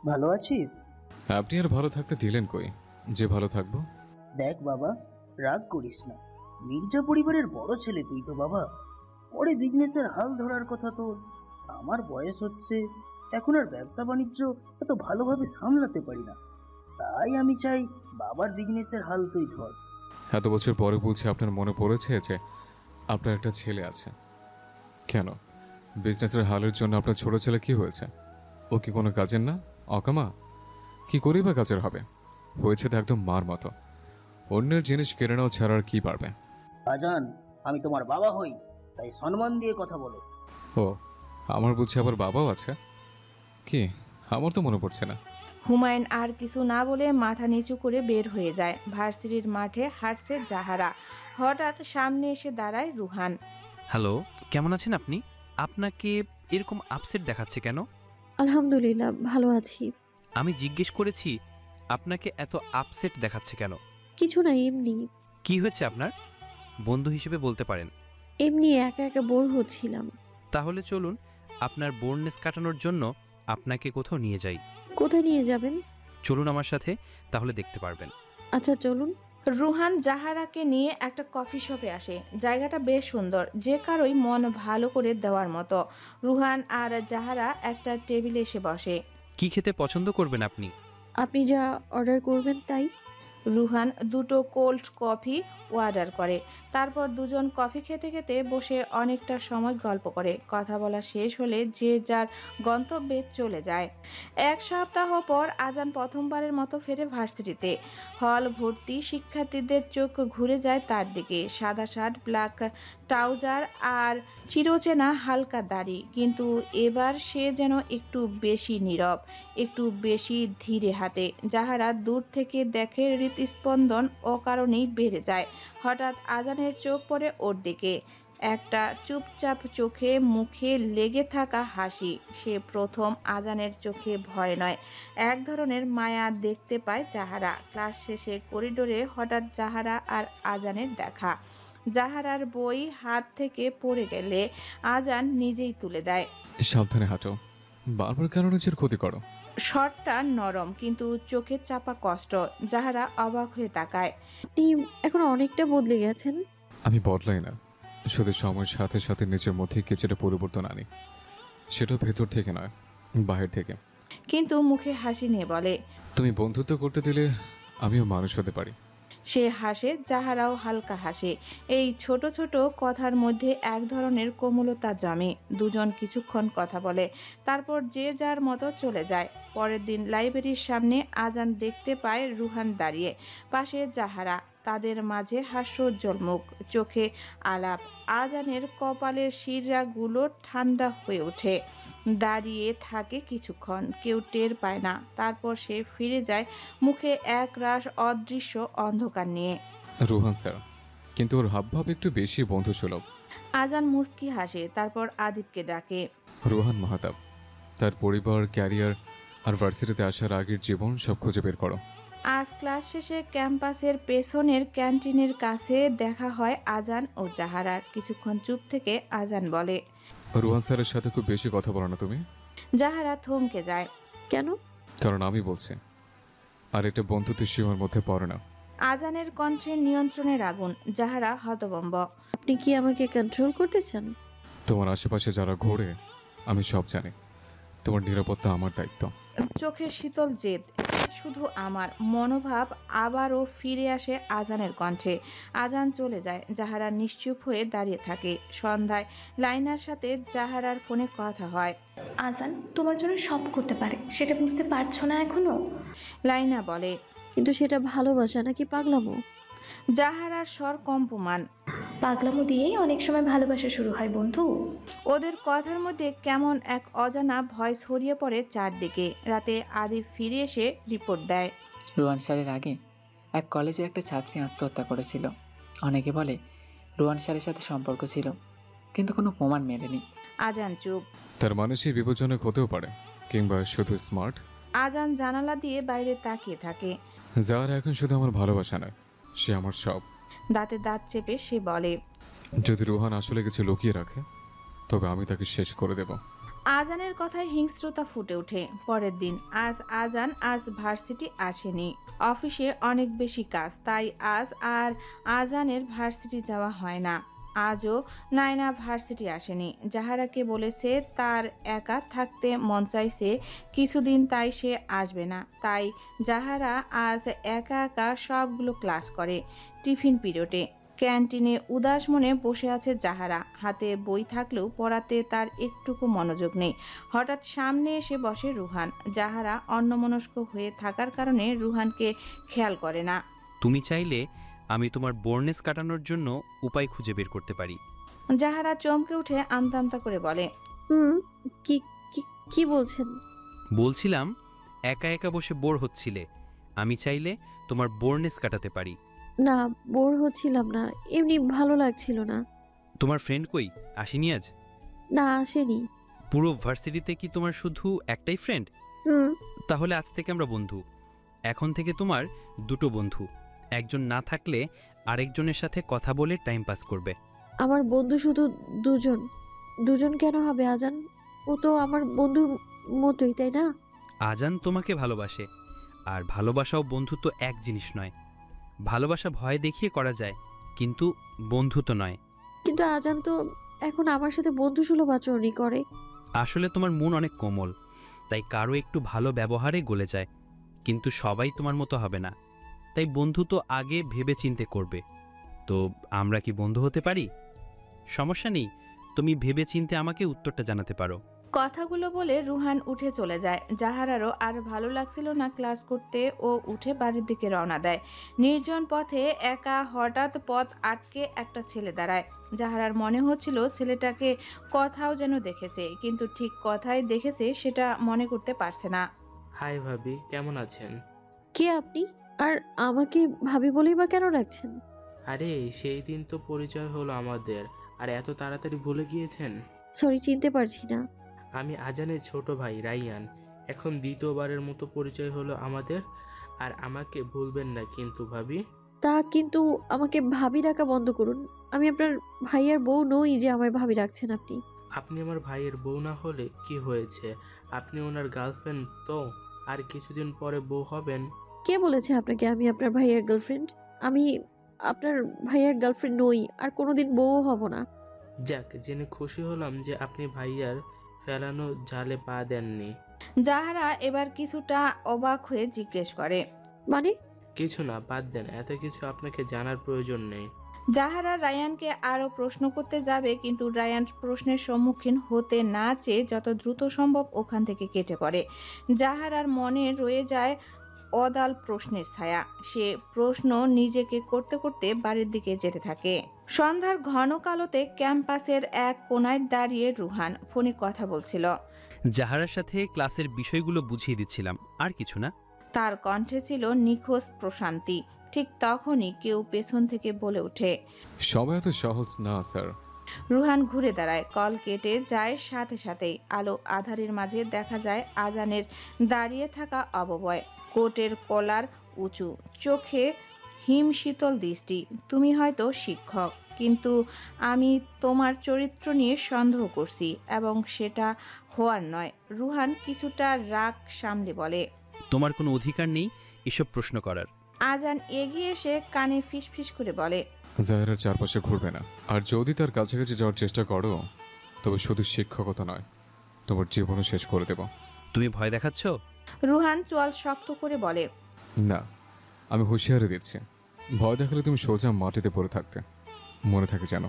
[SPEAKER 12] ভালো আছিস?
[SPEAKER 2] আপনি আর ভালো থাকতে দিলেন কই যে ভালো থাকবো?
[SPEAKER 12] দেখ বাবা, রাগ করিস না। মির্জা পরিবারের বড় ছেলে তুই তো বাবা। পরে বিজনেসের হাল ধরার কথা তোর। আমার বয়স হচ্ছে, এখন আর ব্যবসা বাণিজ্য এত ভালোভাবে সামলাতে পারি না। তাই আমি চাই বাবার বিজনেসের হাল তুই ধর।
[SPEAKER 2] এত বছর পরে বলছি আপনার মনে পড়েছে যে আপনার একটা ছেলে আছে। কেন, বিজনেসের হালের জন্য আপনার ছোট ছেলে কি হয়েছে? ও কি কোনো কাজের না? অকামা? কি করি বা কাজের হবে? হয়েছে তো একদম মার মতো। অন্যের জিনিস কেড়ে নেওয়া ছাড়া আর কি পারবে?
[SPEAKER 12] আজান, আমি তোমার বাবা হই, তাই সম্মান দিয়ে কথা বলো।
[SPEAKER 2] ও, আমার বুঝছি আবার বাবাও আছে? কি, আমার তো মনে পড়ছে না।
[SPEAKER 1] হুমায়ুন আর কিছু না বলে মাথা নিচু করে বের হয়ে যায়। ভার্সিটির মাঠে হাঁটছে জাহারা। হঠাৎ সামনে এসে দাঁড়ায় রুহান।
[SPEAKER 7] হ্যালো, কেমন আছেন আপনি? আপনাকে এরকম আপসেট দেখাচ্ছে কেন?
[SPEAKER 3] আলহামদুলিল্লাহ, ভালো আছি।
[SPEAKER 7] আমি জিজ্ঞেস করেছি আপনাকে এত আপসেট দেখাচ্ছে কেন?
[SPEAKER 3] কিছু না, এমনি।
[SPEAKER 7] কি হয়েছে আপনার? বন্ধু হিসেবে বলতে পারেন।
[SPEAKER 3] এমনি একা একা বোর হচ্ছিলাম।
[SPEAKER 7] তাহলে চলুন আপনার বোরনেস কাটানোর জন্য আপনাকে কোথাও নিয়ে যাই।
[SPEAKER 3] কোথায় নিয়ে যাবেন?
[SPEAKER 7] চলুন আমার সাথে, তাহলে দেখতে পারবেন।
[SPEAKER 3] আচ্ছা চলুন।
[SPEAKER 1] রুহান জাহারাকে নিয়ে একটা কফি শপে আসে। জায়গাটা বেশ সুন্দর, যে কারোই মন ভালো করে দেওয়ার মতো। রুহান আর জাহারা একটা টেবিলে এসে বসে।
[SPEAKER 7] কি খেতে পছন্দ করবেন আপনি?
[SPEAKER 3] আপনি যা অর্ডার করবেন তাই।
[SPEAKER 1] রুহান দুটো কোল্ড কফি অর্ডার করে। তারপর দুজন কফি খেতে খেতে বসে অনেকটা সময় গল্প করে। কথা বলা শেষ হলে যে যার গন্তব্যে চলে যায়। এক সপ্তাহ পর আজান প্রথমবারের মতো ফেরে ভার্সিটিতে। হল ভর্তি শিক্ষার্থীদের চোখ ঘুরে যায় তার দিকে। সাদা শার্ট, ব্ল্যাক ট্রাউজার আর চিরচেনা হালকা দাড়ি, কিন্তু এবার সে যেন একটু বেশি নীরব, একটু বেশি ধীরে হাঁটে। যাহারা দূর থেকে দেখে হৃৎস্পন্দন অকারণেই বেড়ে যায়। হঠাৎ আজানের চোখ পড়ে ওর দিকে, একটা চুপচাপ চোখে মুখে লেগে থাকা হাসি। সে প্রথম আজানের চোখে ভয় নয়, এক ধরনের মায়া দেখতে পায় জাহারা। ক্লাস শেষে করিডোরে হঠাৎ জাহারা আর আজানের দেখা। জাহারার বই হাত থেকে পড়ে গেলে আজান নিজেই তুলে দেয়।
[SPEAKER 2] সাবধানে হাঁটো, বারবার কেন নিজের ক্ষতি করো?
[SPEAKER 1] শটটা নরম, কিন্তু চোখের চাপা কষ্ট। জাহারা অবাক হয়ে তাকায়।
[SPEAKER 3] আপনি এখন অনেকটা বদলে গেছেন।
[SPEAKER 2] আমি বদলাই না, শুধু সময়ের সাথে সাথে নিজের মধ্যে কিছুটা পরিবর্তন আনি। সেটা ভেতর থেকে নয়, বাহির থেকে।
[SPEAKER 1] কিন্তু মুখে হাসি নিয়ে বলে,
[SPEAKER 2] তুমি বন্ধুত্ব করতে দিলে আমিও মানুষ হতে পারি।
[SPEAKER 1] সে হাসে, জাহারাও হালকা হাসে। এই ছোট ছোট কথার মধ্যে এক ধরনের কোমলতা জমে। দুজন কিছুক্ষণ কথা বলে, তারপর যে যার মতো চলে যায়। পরের দিন লাইব্রেরির সামনে আজান দেখতে পায় রুহান দাঁড়িয়ে, পাশে জাহারা। তাদের মাঝে হাস্যোজ্জ্বল মুখ, চোখে আলাপ। আজানের কপালের শিরাগুলো ঠান্ডা হয়ে ওঠে। দাঁড়িয়ে থাকে কিছুক্ষণ, কেউ টের পায় না। তারপর সে ফিরে যায়, মুখে এক রাশ অদৃশ্য অন্ধকার নিয়ে।
[SPEAKER 2] রোহান স্যার, কিন্তু ওর হাবভাব একটু বেশি বন্ধুসুলভ।
[SPEAKER 1] আজান মুস্কি হাসে, তারপর আদিবকে ডাকে।
[SPEAKER 2] রোহান মাহাতাব, তার পরিবার, ক্যারিয়ার আর ভার্সিটিতে আসার আগের জীবন সব খুঁজে বের করো।
[SPEAKER 1] আজ ক্লাস শেষে ক্যাম্পাসের পেছনের ক্যান্টিনের কাছে দেখা হয় আজান ও জাহারার। কিছুক্ষণ চুপ থেকে আজান বলে,
[SPEAKER 2] রোহান স্যারের সাথে খুব বেশি কথা বলো না তুমি।
[SPEAKER 1] জাহারা থমকে যায়।
[SPEAKER 3] কেন?
[SPEAKER 2] কারণ আমি বলছি, আর এটা বন্ধুত্বের সীমার মধ্যে পড়ে না।
[SPEAKER 1] আজানের কণ্ঠে নিয়ন্ত্রণের আগুন। জাহারা হতভম্ব।
[SPEAKER 3] আপনি কি আমাকে কন্ট্রোল করতে চান?
[SPEAKER 2] তোমার আশেপাশে যারা ঘোরে আমি সব জানি। তোমার নিরাপত্তা আমার দায়িত্ব।
[SPEAKER 1] চোখে শীতল জেদ। শুধু আমার মনোভাব আবারও ফিরে আসে আজানের কণ্ঠে। আজান চলে যায়, জাহারা নিশ্চুপ হয়ে দাঁড়িয়ে থাকে। সন্ধ্যায় লাইনার সাথে জাহারার ফোনে কথা হয়।
[SPEAKER 5] আজান তোমার জন্য সব করতে পারে, সেটা বুঝতে পারছো না এখনো?
[SPEAKER 1] লাইনা বলে,
[SPEAKER 3] কিন্তু সেটা ভালোবাসা নাকি পাগলামো?
[SPEAKER 1] জাহারার স্বর কম্পমান।
[SPEAKER 5] পাগলামো দিয়েই অনেক সময় ভালোবাসা শুরু হয় বন্ধু।
[SPEAKER 1] ওদের কথার মধ্যে কেমন এক অজানা ভয় ছড়িয়ে পড়ে চারদিকে। রাতে আদিব ফিরে এসে রিপোর্ট দেয়,
[SPEAKER 10] রোহান স্যারের আগে এক কলেজের একটা ছাত্রী আত্মহত্যা করেছিল। অনেকে বলে রোহান স্যারের সাথে সম্পর্ক ছিল, কিন্তু কোনো প্রমাণ মেলেনি।
[SPEAKER 1] আজান চুপ।
[SPEAKER 2] তার মানে সে বিপজ্জনক হতেও পারে, কিংবা শুধু স্মার্ট।
[SPEAKER 1] আজান জানালা দিয়ে বাইরে তাকিয়ে থাকে।
[SPEAKER 2] যার এখন শুধু আমার ভালোবাসা নয়, সে আমার সব।
[SPEAKER 1] দাঁতে দাঁত চেপে সে বলে,
[SPEAKER 2] যদি রোহান আসলে কিছু লুকিয়ে রাখে তবে আমি তাকে শেষ করে দেব।
[SPEAKER 1] আজানের কথায় হিংস্রতা ফুটে ওঠে। পরের দিন আজান ভার্সিটি আসেনি। অফিসে অনেক বেশি কাজ, তাই আর আজানের ভার্সিটি যাওয়া হয় না। আজও নায়না ভার্সিটি আসেনি। জাহারাকে বলেছে তার একা থাকতে মন চাইছে কিছুদিন, তাই সে আসবে না। তাই জাহারা আজ একা একা সবগুলো ক্লাস করে। টিফিন পিরিয়ডে ক্যান্টিনে উদাস মনে বসে আছে জাহারা। হাতে বই থাকলেও পড়াতে তার একটুকু মনোযোগ নেই। হঠাৎ সামনে এসে বসে রুহান। জাহারা অন্যমনস্ক হয়ে থাকার কারণে রুহানকে খেয়াল করে না।
[SPEAKER 7] তুমি চাইলে আমি তোমার বোরনেস কাটানোর জন্য উপায় খুঁজে বের করতে পারি।
[SPEAKER 1] জাহারা চমকে উঠে আমতা আমতা করে বলে,
[SPEAKER 3] কি কি কি বলছেন?
[SPEAKER 7] বলছিলাম একা একা বসে বোর হচ্ছিলে, আমি চাইলে তোমার বোরনেস কাটাতে পারি।
[SPEAKER 3] না, বোর হচ্ছিলাম না, এমনি ভালো লাগছিল না।
[SPEAKER 7] তোমার ফ্রেন্ড কই, আসেনি আজ?
[SPEAKER 3] না, আসেনি।
[SPEAKER 7] পুরো ভার্সিটিতে কি তোমার শুধু একটাই ফ্রেন্ড? তাহলে আজ থেকে আমরা বন্ধু। এখন থেকে তোমার দুটো বন্ধু, একজন না থাকলে আরেকজনের সাথে কথা বলে টাইম পাস করবে।
[SPEAKER 3] আমার বন্ধু শুধু দুজন। দুজন কেন হবে আজান? ও তো আমার বন্ধুর মতোই, তাই না?
[SPEAKER 7] আজান তোমাকে ভালোবাসে, আর ভালোবাসাও বন্ধুত্ব এক জিনিস নয়। ভালোবাসা ভয় দেখিয়ে করা যায়, কিন্তু বন্ধুত্ব নয়।
[SPEAKER 3] কিন্তু আজান তো এখন আমার সাথে বন্ধুসুলভ আচরণই করে।
[SPEAKER 7] আসলে তোমার মন অনেক কোমল, তাই কারো একটু ভালো ব্যবহারে গলে যায়। কিন্তু সবাই তোমার মতো হবে না, তাই বন্ধুত্ব আগে ভেবে চিন্তে করবে। তো আমরা কি বন্ধু হতে পারি? সমস্যা নেই, তুমি ভেবেচিন্তে আমাকে উত্তরটা জানাতে পারো।
[SPEAKER 1] কথাগুলো বলে রুহান উঠে চলে যায়। জাহারারও আর ভালো লাগছিল না ক্লাস করতে, ও উঠে বাড়ির দিকে রওনা দেয়। নির্জন পথে একা হঠাৎ পথ আটকে একটা ছেলে দাঁড়ায়। জাহারার মনে হচ্ছিল ছেলেটাকে কোথাও যেন দেখেছে, কিন্তু ঠিক কোথায় দেখেছে সেটা মনে করতে পারছে না।
[SPEAKER 6] হাই ভাবি, কেমন আছেন?
[SPEAKER 3] কে আপনি? আর আমাকে ভাবি বলেই বা কেন রাখছেন?
[SPEAKER 6] আরে সেই দিন তো পরিচয় হলো আমাদের, আর এত তাড়াতাড়ি ভুলে গিয়েছেন?
[SPEAKER 3] সরি, চিনতে পারছি না।
[SPEAKER 6] আমি আজানের ছোট ভাই রাইয়ান। এখন দ্বিতীয়বারের মতো পরিচয় হলো আমাদের, আর আমাকে ভুলবেন না কিন্তু ভাবি।
[SPEAKER 3] তা কিন্তু আমাকে ভাবি ডাকা বন্ধ করুন। আমি আপনার ভাইয়ের বউ নই যে আমায় ভাবি রাখছেন আপনি।
[SPEAKER 6] আপনি আমার ভাইয়ের বউ না হলে কি হয়েছে? আপনি ওনার গার্লফ্রেন্ড তো, আর কিছুদিন পরে বউ হবেন।
[SPEAKER 3] কে বলেছে আপনাকে আমি আপনার ভাইয়ের গার্লফ্রেন্ড? আমি আপনার ভাইয়ের গার্লফ্রেন্ড নই, আর কোনোদিন বউও হব না।
[SPEAKER 6] যাক, জেনে খুশি হলাম যে আপনি ভাইয়ার ফেলানো জালে পা দেননি।
[SPEAKER 1] জাহারা এবার কিছুটা অবাক হয়ে জিজ্ঞেস করে,
[SPEAKER 3] মানে?
[SPEAKER 6] কিছু না, বাদ দেন, এত কিছু আপনাকে জানার প্রয়োজন নেই।
[SPEAKER 1] জাহারা রায়ানকে আরও প্রশ্ন করতে যাবে, কিন্তু রায়ান প্রশ্নের সম্মুখীন হতে না চেয়ে যত দ্রুত সম্ভব ওখান থেকে কেটে পড়ে। জাহারার মনে রয়ে যায় অদাল প্রশ্নের ছায়া। সে প্রশ্ন নিজেকে করতে করতে বাড়ির দিকে যেতে থাকে। সন্ধ্যার ঘন কালোতে ক্যাম্পাসের এক কোনায় দাঁড়িয়ে রুহান ফোনে কথা বলছিল।
[SPEAKER 7] জাহারার সাথে ক্লাসের বিষয়গুলো বুঝিয়ে দিচ্ছিলাম, আর কিছু না।
[SPEAKER 1] তার কণ্ঠে ছিল নিখোঁজ প্রশান্তি। ঠিক তখনই কেউ পেছন থেকে বলে ওঠে,
[SPEAKER 2] সবাই এত সহজ না স্যার।
[SPEAKER 1] রুহান ঘুরে দাঁড়ায়। কল কেটে যায় সাথে সাথেই। আলো আধারের মাঝে দেখা যায় আজানের দাঁড়িয়ে থাকা অববয়, কোটের কলার উঁচু, চোখে হিমশীতল দৃষ্টি। তুমি হয়তো শিক্ষক, কিন্তু আমি তোমার চরিত্র নিয়ে সন্দেহ করছি, এবং সেটা হওয়ার নয়। রুহান কিছুটা রাগ সামলে বলে,
[SPEAKER 7] তোমার কোনো অধিকার নেই এসব প্রশ্ন করার।
[SPEAKER 1] আজান এগিয়ে এসে কানে ফিসফিস করে বলে,
[SPEAKER 2] জাহেরার চারপাশে ঘুরবে না, আর যদি তার কাছাকাছি যাওয়ার চেষ্টা করো তবে শুধু শিক্ষকতা নয়, তোমার জীবনও শেষ করে দেব।
[SPEAKER 7] তুমি ভয় দেখাচ্ছ?
[SPEAKER 1] রুহান চোয়াল শক্ত করে বলে,
[SPEAKER 2] না, আমি হুঁশিয়ারি দিচ্ছি, ভয় দেখালে তুমি সোজা মাটিতে পড়ে থাকতে। মনে থাকে যেন।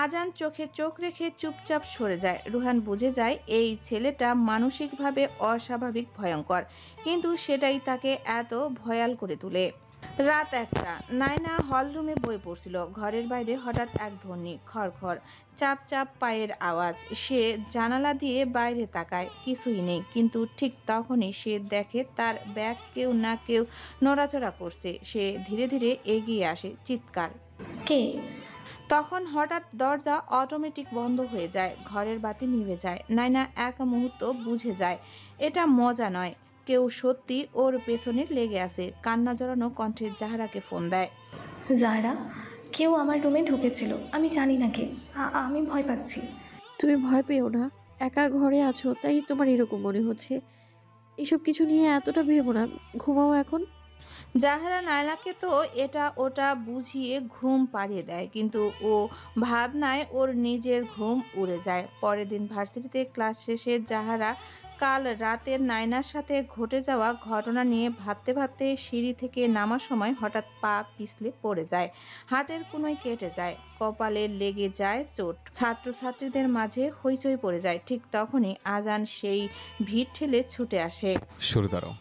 [SPEAKER 1] আজান চোখে চোখ রেখে চুপচাপ সরে যায়। রুহান বুঝে যায় এই ছেলেটা মানসিকভাবে অস্বাভাবিক ভয়ঙ্কর, কিন্তু সেটাই তাকে এত ভয়াল করে তোলে। রাত 1টা। নায়না হলরুমে বই পড়ছিল। ঘরের বাইরে হঠাৎ এক ধ্বনি, খড়খড়, চাপ চাপ পায়ের আওয়াজ। সে জানালা দিয়ে বাইরে তাকায়, কিছুই নেই। কিন্তু ঠিক তখনই সে দেখে তার ব্যাগ কেউ না কেউ নড়াচড়া করছে। সে ধীরে ধীরে এগিয়ে আসে, চিৎকার,
[SPEAKER 5] কে?
[SPEAKER 1] তখন হঠাৎ দরজা অটোমেটিক বন্ধ হয়ে যায়, ঘরের বাতি নিভে যায়। নায়না এক মুহূর্ত বুঝে যায় এটা মজা নয়, কেউ সত্যি ওর পেছনে লেগে আছে। কান্না জড়ানো কণ্ঠে জাহারাকে ফোন দেয়।
[SPEAKER 5] জাহরা, কেউ আমার রুমে ঢুকেছিল, আমি জানি না কে। আমি ভয় পাচ্ছি।
[SPEAKER 3] তুমি ভয় পেও না, একা ঘরে আছো তাই তোমার এরকম মনে হচ্ছে। এসব কিছু নিয়ে এতটা ভেবো না, ঘুমাও এখন।
[SPEAKER 1] জাহারা নায়লাকে তো এটা ওটা বুঝিয়ে ঘুম পাড়িয়ে দেয়, কিন্তু ও ভাবনায় ওর নিজের ঘুম উড়ে যায়। পরের দিন ভার্সিটিতে ক্লাস শেষে জাহারা কাল রাতের নায়নার সাথে ঘটে যাওয়া ঘটনা নিয়ে ভাবতে ভাবতে সিঁড়ি থেকে নামার সময় হঠাৎ পা পিছলে পড়ে যায়। হাতের কোনোই কেটে যায়, কপালে লেগে যায় চোট। ছাত্রছাত্রীদের মাঝে হইচই পড়ে যায়। ঠিক তখনই আজান সেই ভিড় ঠেলে ছুটে আসে।
[SPEAKER 2] সরে দাঁড়াও।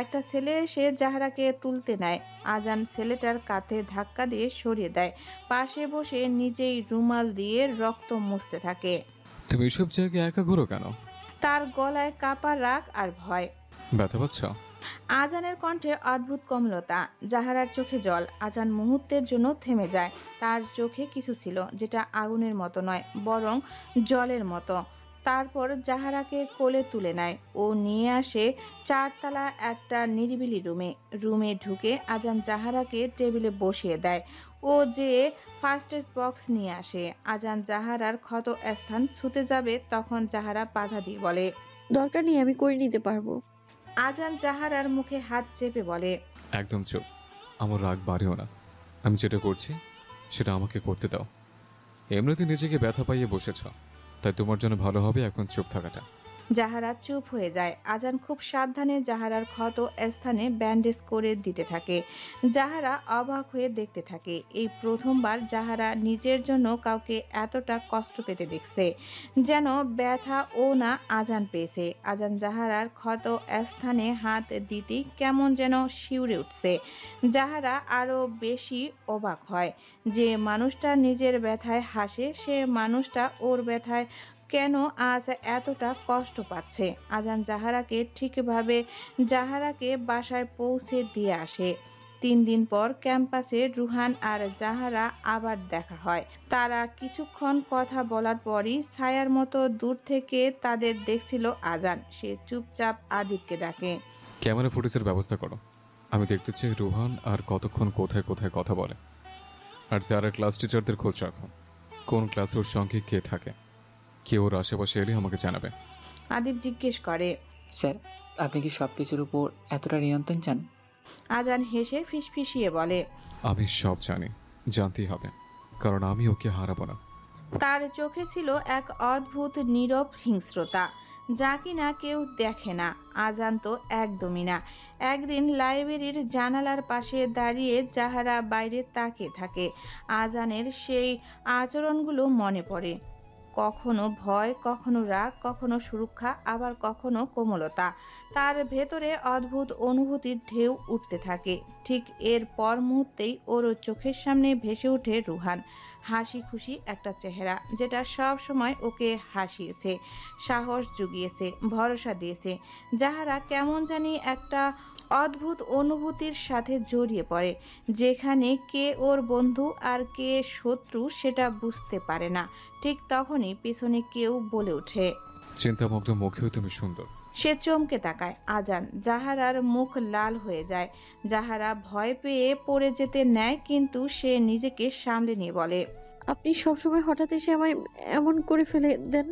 [SPEAKER 1] একটা ছেলে এসে জাহারাকে তুলতে নেয়। আজান ছেলেটার কাঁধে ধাক্কা দিয়ে সরিয়ে দেয়। পাশে বসে নিজেই রুমাল দিয়ে রক্ত মুছতে থাকে।
[SPEAKER 2] তুমি এসব জায়গায় একা ঘুরো কেন?
[SPEAKER 1] তার গলায় কাঁপা রাগ আর ভয়।
[SPEAKER 2] ব্যথা পাচ্ছ?
[SPEAKER 1] আজানের কণ্ঠে অদ্ভুত কোমলতা। জাহারার চোখে জল। আজান মুহূর্তের জন্য থেমে যায়। তার চোখে কিছু ছিল যেটা আগুনের মতো নয়, বরং জলের মতো। তারপর জাহারাকে কোলে তুলে নেয়। ও নিয়ে আসে 4তলা একটা নিরিবিলি রুমে ঢুকে আজান জাহারাকে টেবিলে বসিয়ে দেয়। ও যে ফার্স্ট এড বক্স নিয়ে আসে। আজান জাহারার ক্ষত স্থান ছুঁতে যাবে, তখন জাহারা বাধা দিয়ে বলে,
[SPEAKER 3] দরকার নেই, আমি করে নিতে পারবো।
[SPEAKER 1] আজান জাহারার মুখে হাত চেপে বলে,
[SPEAKER 2] একদম চুপ, আমার রাগ বাড়িও না। আমি যেটা করছি সেটা আমাকে করতে দাও। এমনিতে নিজেকে ব্যথা পাইয়ে বসেছ, তাই তোমার জন্য ভালো হবে এখন চুপ থাকাটা।
[SPEAKER 1] জাহারা চুপ হয়ে যায়। আজান খুব সাবধানে জাহারার ক্ষত স্থানে ব্যান্ডেজ করে দিতে থাকে। জাহারা অবাক হয়ে দেখতে থাকে। এই প্রথমবার জাহারা নিজের জন্য কাউকে এতটা কষ্ট পেতে দেখছে, যেন ব্যথা ও না আজান পেয়েছে। আজান জাহারার ক্ষত স্থানে হাত দিতেই কেমন যেন শিউরে উঠছে। জাহারা আরও বেশি অবাক হয়। যে মানুষটা নিজের ব্যথায় হাসে, সে মানুষটা ওর ব্যথায় কেন আজ এতটা কষ্ট পাচ্ছে। আজান জাহারাকে ঠিকভাবে জাহারাকে বাসায় পৌঁছে দিয়ে আসে। 3 দিন পর ক্যাম্পাসে রুহান আর জাহারা আবার দেখা হয়। তারা কিছুক্ষণ কথা বলার পরই ছায়ার মতো দূর থেকে তাদের দেখছিল আজান। সে চুপচাপ আদিবকে ডাকে।
[SPEAKER 2] ক্যামেরা ফুটেজের ব্যবস্থা করো। আমি দেখতে চাই রুহান আর কতক্ষণ কোথায় কোথায় কথা বলে। আর যারা ক্লাস টিচারদের খোঁজ রাখো, কোন ক্লাসে ওর সঙ্গে কে থাকে। কেউ ওর আশেপাশে এলে আমাকে জানাবে।
[SPEAKER 1] আদিব জিজ্ঞেস করে,
[SPEAKER 10] স্যার আপনি কি সব কিছুর উপর এতটা নিয়ন্ত্রণ চান?
[SPEAKER 1] আজান হেসে ফিসফিসিয়ে বলে,
[SPEAKER 2] আমি সব জানি, জানতেই হবে, কারণ আমি ওকে হারাবো না।
[SPEAKER 1] তার চোখে ছিল এক অদ্ভুত নীরব হিংস্রতা, যা কিনা কেউ দেখে না। আজান তো একদমই না। একদিন লাইব্রেরির জানালার পাশে দাঁড়িয়ে জাহারা বাইরে তাকিয়ে থাকে। আজানের সেই আচরণগুলো মনে পড়ে। কখনো ভয়, কখনো রাগ, কখনো সুরক্ষা, আবার কখনো কোমলতা। তার ভেতরে অদ্ভুত অনুভূতির ঢেউ উঠতে থাকে। ঠিক এর পর মুহূর্তেই ওর চোখের সামনে ভেসে ওঠে রুহান। হাসি খুশি একটা চেহারা, যেটা সব সময় ওকে হাসিয়েছে, সাহস জুগিয়েছে, ভরসা দিয়েছে। জাহারা কেমন জানি একটা অদ্ভুত অনুভূতির সাথে জড়িয়ে পড়ে, যেখানে কে ওর বন্ধু আর কে শত্রু সেটা বুঝতে পারে না। ঠিক তখনই পিছনে কেউ বলে ওঠে,
[SPEAKER 2] চিন্তামগ্ন মুখেও তুমি সুন্দর।
[SPEAKER 1] সে চমকে তাকায়। আজান। জাহারার মুখ লাল হয়ে যায়। জাহারা ভয় পেয়ে পড়ে যেতে নেয়, কিন্তু সে নিজেকে সামলে নিয়ে বলে,
[SPEAKER 3] আপনি সবসময় হঠাৎ এসে আমায় এমন করে ফেলে দেন।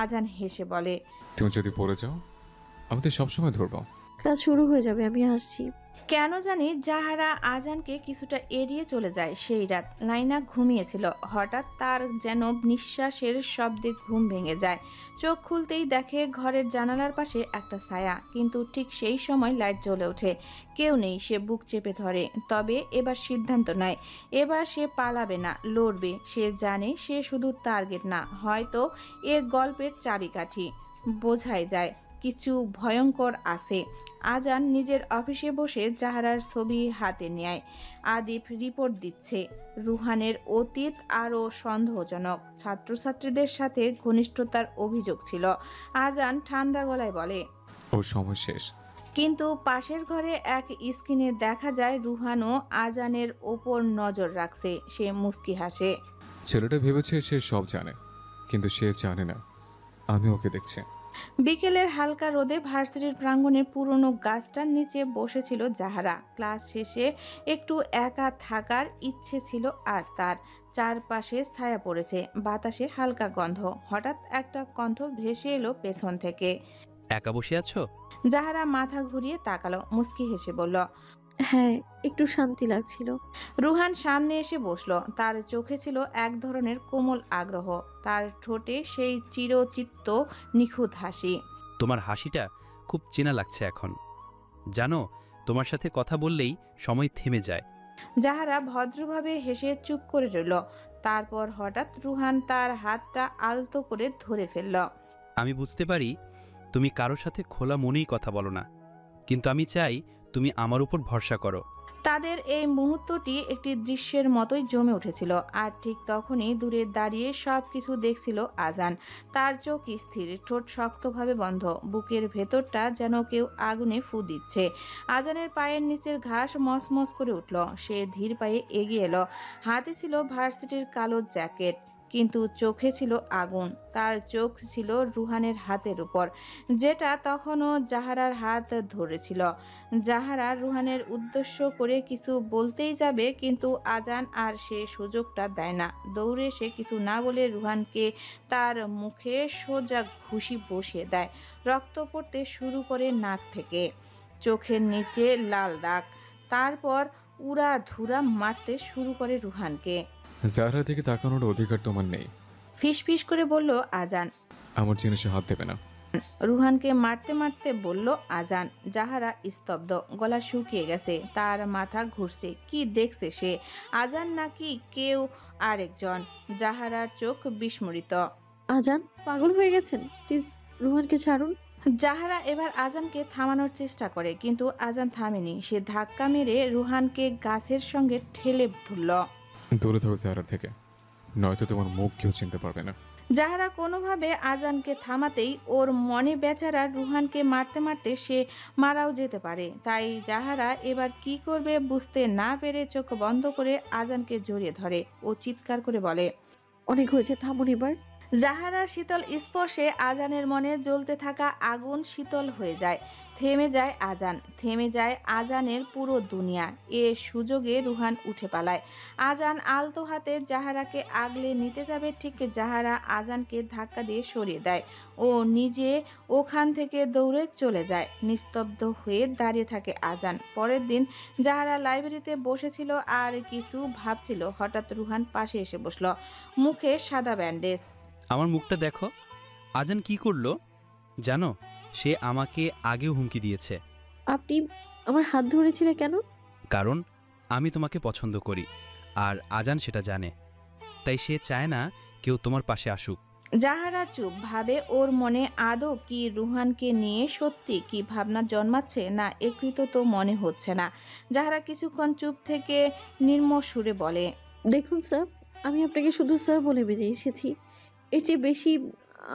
[SPEAKER 1] আজান হেসে বলে,
[SPEAKER 2] তুমি যদি পড়ে যাও আমি তো সবসময় ধরবো।
[SPEAKER 3] ক্লাস শুরু হয়ে যাবে, আমি আসছি।
[SPEAKER 1] কেন জানি জাহারা আজানকে কিছুটা এড়িয়ে চলে যায়। সেই রাত লাইনা ঘুমিয়েছিল। হঠাৎ তার যেন নিঃশ্বাসের শব্দে ঘুম ভেঙে যায়। চোখ খুলতেই দেখে ঘরের জানালার পাশে একটা ছায়া, কিন্তু ঠিক সেই সময় লাইট জ্বলে ওঠে। কেউ নেই। সে বুক চেপে ধরে। তবে এবার সিদ্ধান্ত নেয়, এবার সে পালাবে না, লড়বে। সে জানে সে শুধু টার্গেট না, হয়তো এ গল্পের চাবিকাঠি। বোঝাই যায় কিছু ভয়ঙ্কর আছে। আজান নিজের অফিসে বসে জাহারার ছবি হাতে নেয়। আদিপ রিপোর্ট দিচ্ছে। রুহানের অতীত আরও সন্দেহজনক। ছাত্রছাত্রীদের সাথে ঘনিষ্ঠতার অভিযোগ ছিল। আজান ঠান্ডা গলায় বলে,
[SPEAKER 2] ওর সময় শেষ।
[SPEAKER 1] কিন্তু পাশের ঘরে এক স্ক্রিনে দেখা যায় রুহানও আজানের ওপর নজর রাখছে। সে মুচকি হাসে।
[SPEAKER 2] ছেলেটা ভেবেছে সে সব জানে, কিন্তু সে জানে না আমি ওকে দেখছি।
[SPEAKER 1] বিকেলের হালকা রোদে ভার্সিটির প্রাঙ্গণের পুরনো গাছটার নিচে বসেছিল জাহারা। ক্লাস শেষে একটু একা থাকার ইচ্ছে ছিল আজ তার। চারপাশে ছায়া পড়েছে, বাতাসে হালকা গন্ধ। হঠাৎ একটা কণ্ঠ ভেসে এলো পেছন থেকে।
[SPEAKER 7] একা বসে আছো?
[SPEAKER 1] জাহারা মাথা ঘুরিয়ে তাকালো, মুচকি হেসে বলল,
[SPEAKER 3] হ্যাঁ, একটু শান্তি লাগছিল।
[SPEAKER 1] রুহান সামনে এসে বসলো। তার চোখে ছিল এক ধরনের কোমল আগ্রহ, তার ঠোঁটে সেই চিরচিত্ত নিখুঁত হাসি।
[SPEAKER 7] তোমার হাসিটা খুব চেনা লাগছে এখন। জানো, তোমার সাথে কথা বললেই সময় থেমে যায়।
[SPEAKER 1] জাহারা ভদ্রভাবে হেসে চুপ করে রইল। তারপর হঠাৎ রুহান তার হাতটা আলতো করে ধরে ফেলল।
[SPEAKER 7] আমি বুঝতে পারি তুমি কারোর সাথে খোলা মনেই কথা বলো না, কিন্তু আমি চাই তুমি আমার উপর ভরসা করো।
[SPEAKER 1] তাদের এই মুহূর্তটি একটি দৃশ্যের মতোই জমে উঠেছিল। আর ঠিক তখনই দূরে দাঁড়িয়ে সব কিছু দেখছিল আজান। তার চোখ স্থির, ঠোঁট শক্তভাবে বন্ধ, বুকের ভেতরটা যেন কেউ আগুনে ফু দিচ্ছে। আজানের পায়ের নিচের ঘাস মসমস করে উঠল। সে ধীর পায়ে এগিয়ে এলো। হাতে ছিল ভার্সিটির কালো জ্যাকেট, কিন্তু চোখে ছিল আগুন। তার চোখ ছিল রুহানের হাতের উপর, যেটা তখনও জাহারার হাত ধরেছিল। জাহারা রুহানের উদ্দেশ্য করে কিছু বলতেই যাবে, কিন্তু আজান আর সে সুযোগটা দেয় না। দৌড়ে এসে কিছু না বলে রুহানকে তার মুখে সোজা ঘুষি বসিয়ে দেয়। রক্ত পড়তে শুরু করে নাক থেকে, চোখের নিচে লাল দাগ। তারপর উড়াধুরা মারতে শুরু করে রুহানকে।
[SPEAKER 2] জাহরা থেকে তাকানোর অধিকার তোমার নেই,
[SPEAKER 1] ফিস ফিস করে বলল আজান।
[SPEAKER 2] আমার জিনিসে হাত দেবে না।
[SPEAKER 1] রুহানকে মারতে মারতে বলল আজান। জাহারা স্তব্ধ, গলা শুকিয়ে গেছে, তার মাথা ঘুরছে। কি দেখছে সে, আজান নাকি কেউ আরেকজন? জাহারার চোখ বিস্মরিত।
[SPEAKER 3] আজান পাগল হয়ে গেছেন, প্লিজ রুহানকে ছাড়ুন।
[SPEAKER 1] জাহারা এবার আজানকে থামানোর চেষ্টা করে, কিন্তু আজান থামেনি। সে ধাক্কা মেরে রুহানকে গাছের সঙ্গে ঠেলে ধরল।
[SPEAKER 2] দূরে থাকো জাহারা থেকে, নয়তো তোমার মুখ কেউ চিনতে পারবে না।
[SPEAKER 1] জাহারা কোনোভাবে আজানকে থামাতেই ওর মনে বেচারা রুহানকে মারতে মারতে সে মারাও যেতে পারে। তাই জাহারা এবার কি করবে বুঝতে না পেরে চোখ বন্ধ করে আজানকে জড়িয়ে ধরে ও চিৎকার করে বলে,
[SPEAKER 3] অনেক হয়েছে, থামুন এবার।
[SPEAKER 1] জাহারার শীতল স্পর্শে আজানের মনে জ্বলতে থাকা আগুন শীতল হয়ে যায়। থেমে যায় আজান, থেমে যায় আজানের পুরো দুনিয়া। এ সুযোগে রুহান উঠে পালায়। আজান আলতো হাতে জাহারাকে আগলে নিতে যাবে, ঠিক জাহারা আজানকে ধাক্কা দিয়ে সরিয়ে দেয়। ও নিজে ওখান থেকে দৌড়ে চলে যায়। নিস্তব্ধ হয়ে দাঁড়িয়ে থাকে আজান। পরের দিন জাহারা লাইব্রেরিতে বসেছিল আর কিছু ভাবছিল। হঠাৎ রুহান পাশে এসে বসল, মুখে সাদা ব্যান্ডেজ।
[SPEAKER 7] আমার মুখটা দেখো, আজান কি করলো জানো? সে আমাকে আগেও হুমকি দিয়েছে।
[SPEAKER 3] আপনি আমার হাত ধরেছিলেন কেন?
[SPEAKER 7] কারণ আমি তোমাকে পছন্দ করি, আর আজান সেটা জানে। তাই সে চায় না কেউ তোমার পাশে আসুক।
[SPEAKER 1] জাহারা চুপ, ভাবে ওর মনে আদৌ কি রুহানকে নিয়ে সত্যি কি ভাবনা জন্মাচ্ছে না একৃত তো মনে হচ্ছে না। জাহারা কিছুক্ষণ চুপ থেকে নির্ম সুরে বলে,
[SPEAKER 3] দেখুন স্যার, আমি আপনাকে শুধু স্যার বলে মেনে এসেছি। এর চেয়ে বেশি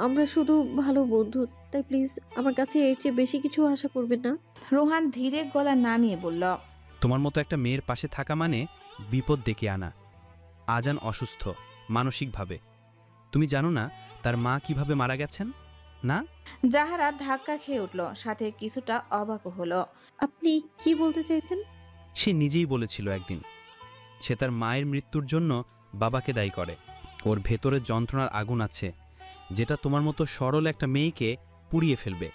[SPEAKER 3] আমরা শুধু ভালো বন্ধু, তাই প্লিজ আমার কাছে এর চেয়ে বেশি কিছু আশা করবেন না।
[SPEAKER 1] রুহান ধীরে গলা নামিয়ে বলল,
[SPEAKER 7] তোমার মতো একটা মেয়ের পাশে থাকা মানে বিপদ ডেকে আনা। আজান অসুস্থ মানসিকভাবে। তুমি জানো না তার মা কিভাবে মারা গেছেন না?
[SPEAKER 1] জাহারা ধাক্কা খেয়ে উঠল, সাথে কিছুটা অবাক হলো।
[SPEAKER 3] আপনি কি বলতে চাইছেন?
[SPEAKER 7] সে নিজেই বলেছিল একদিন সে তার মায়ের মৃত্যুর জন্য বাবাকে দায়ী করে। ওর ভেতরে যন্ত্রণার আগুন আছে, যেটা তোমার মতো সরল একটা মেয়েকে পুড়িয়ে ফেলবে।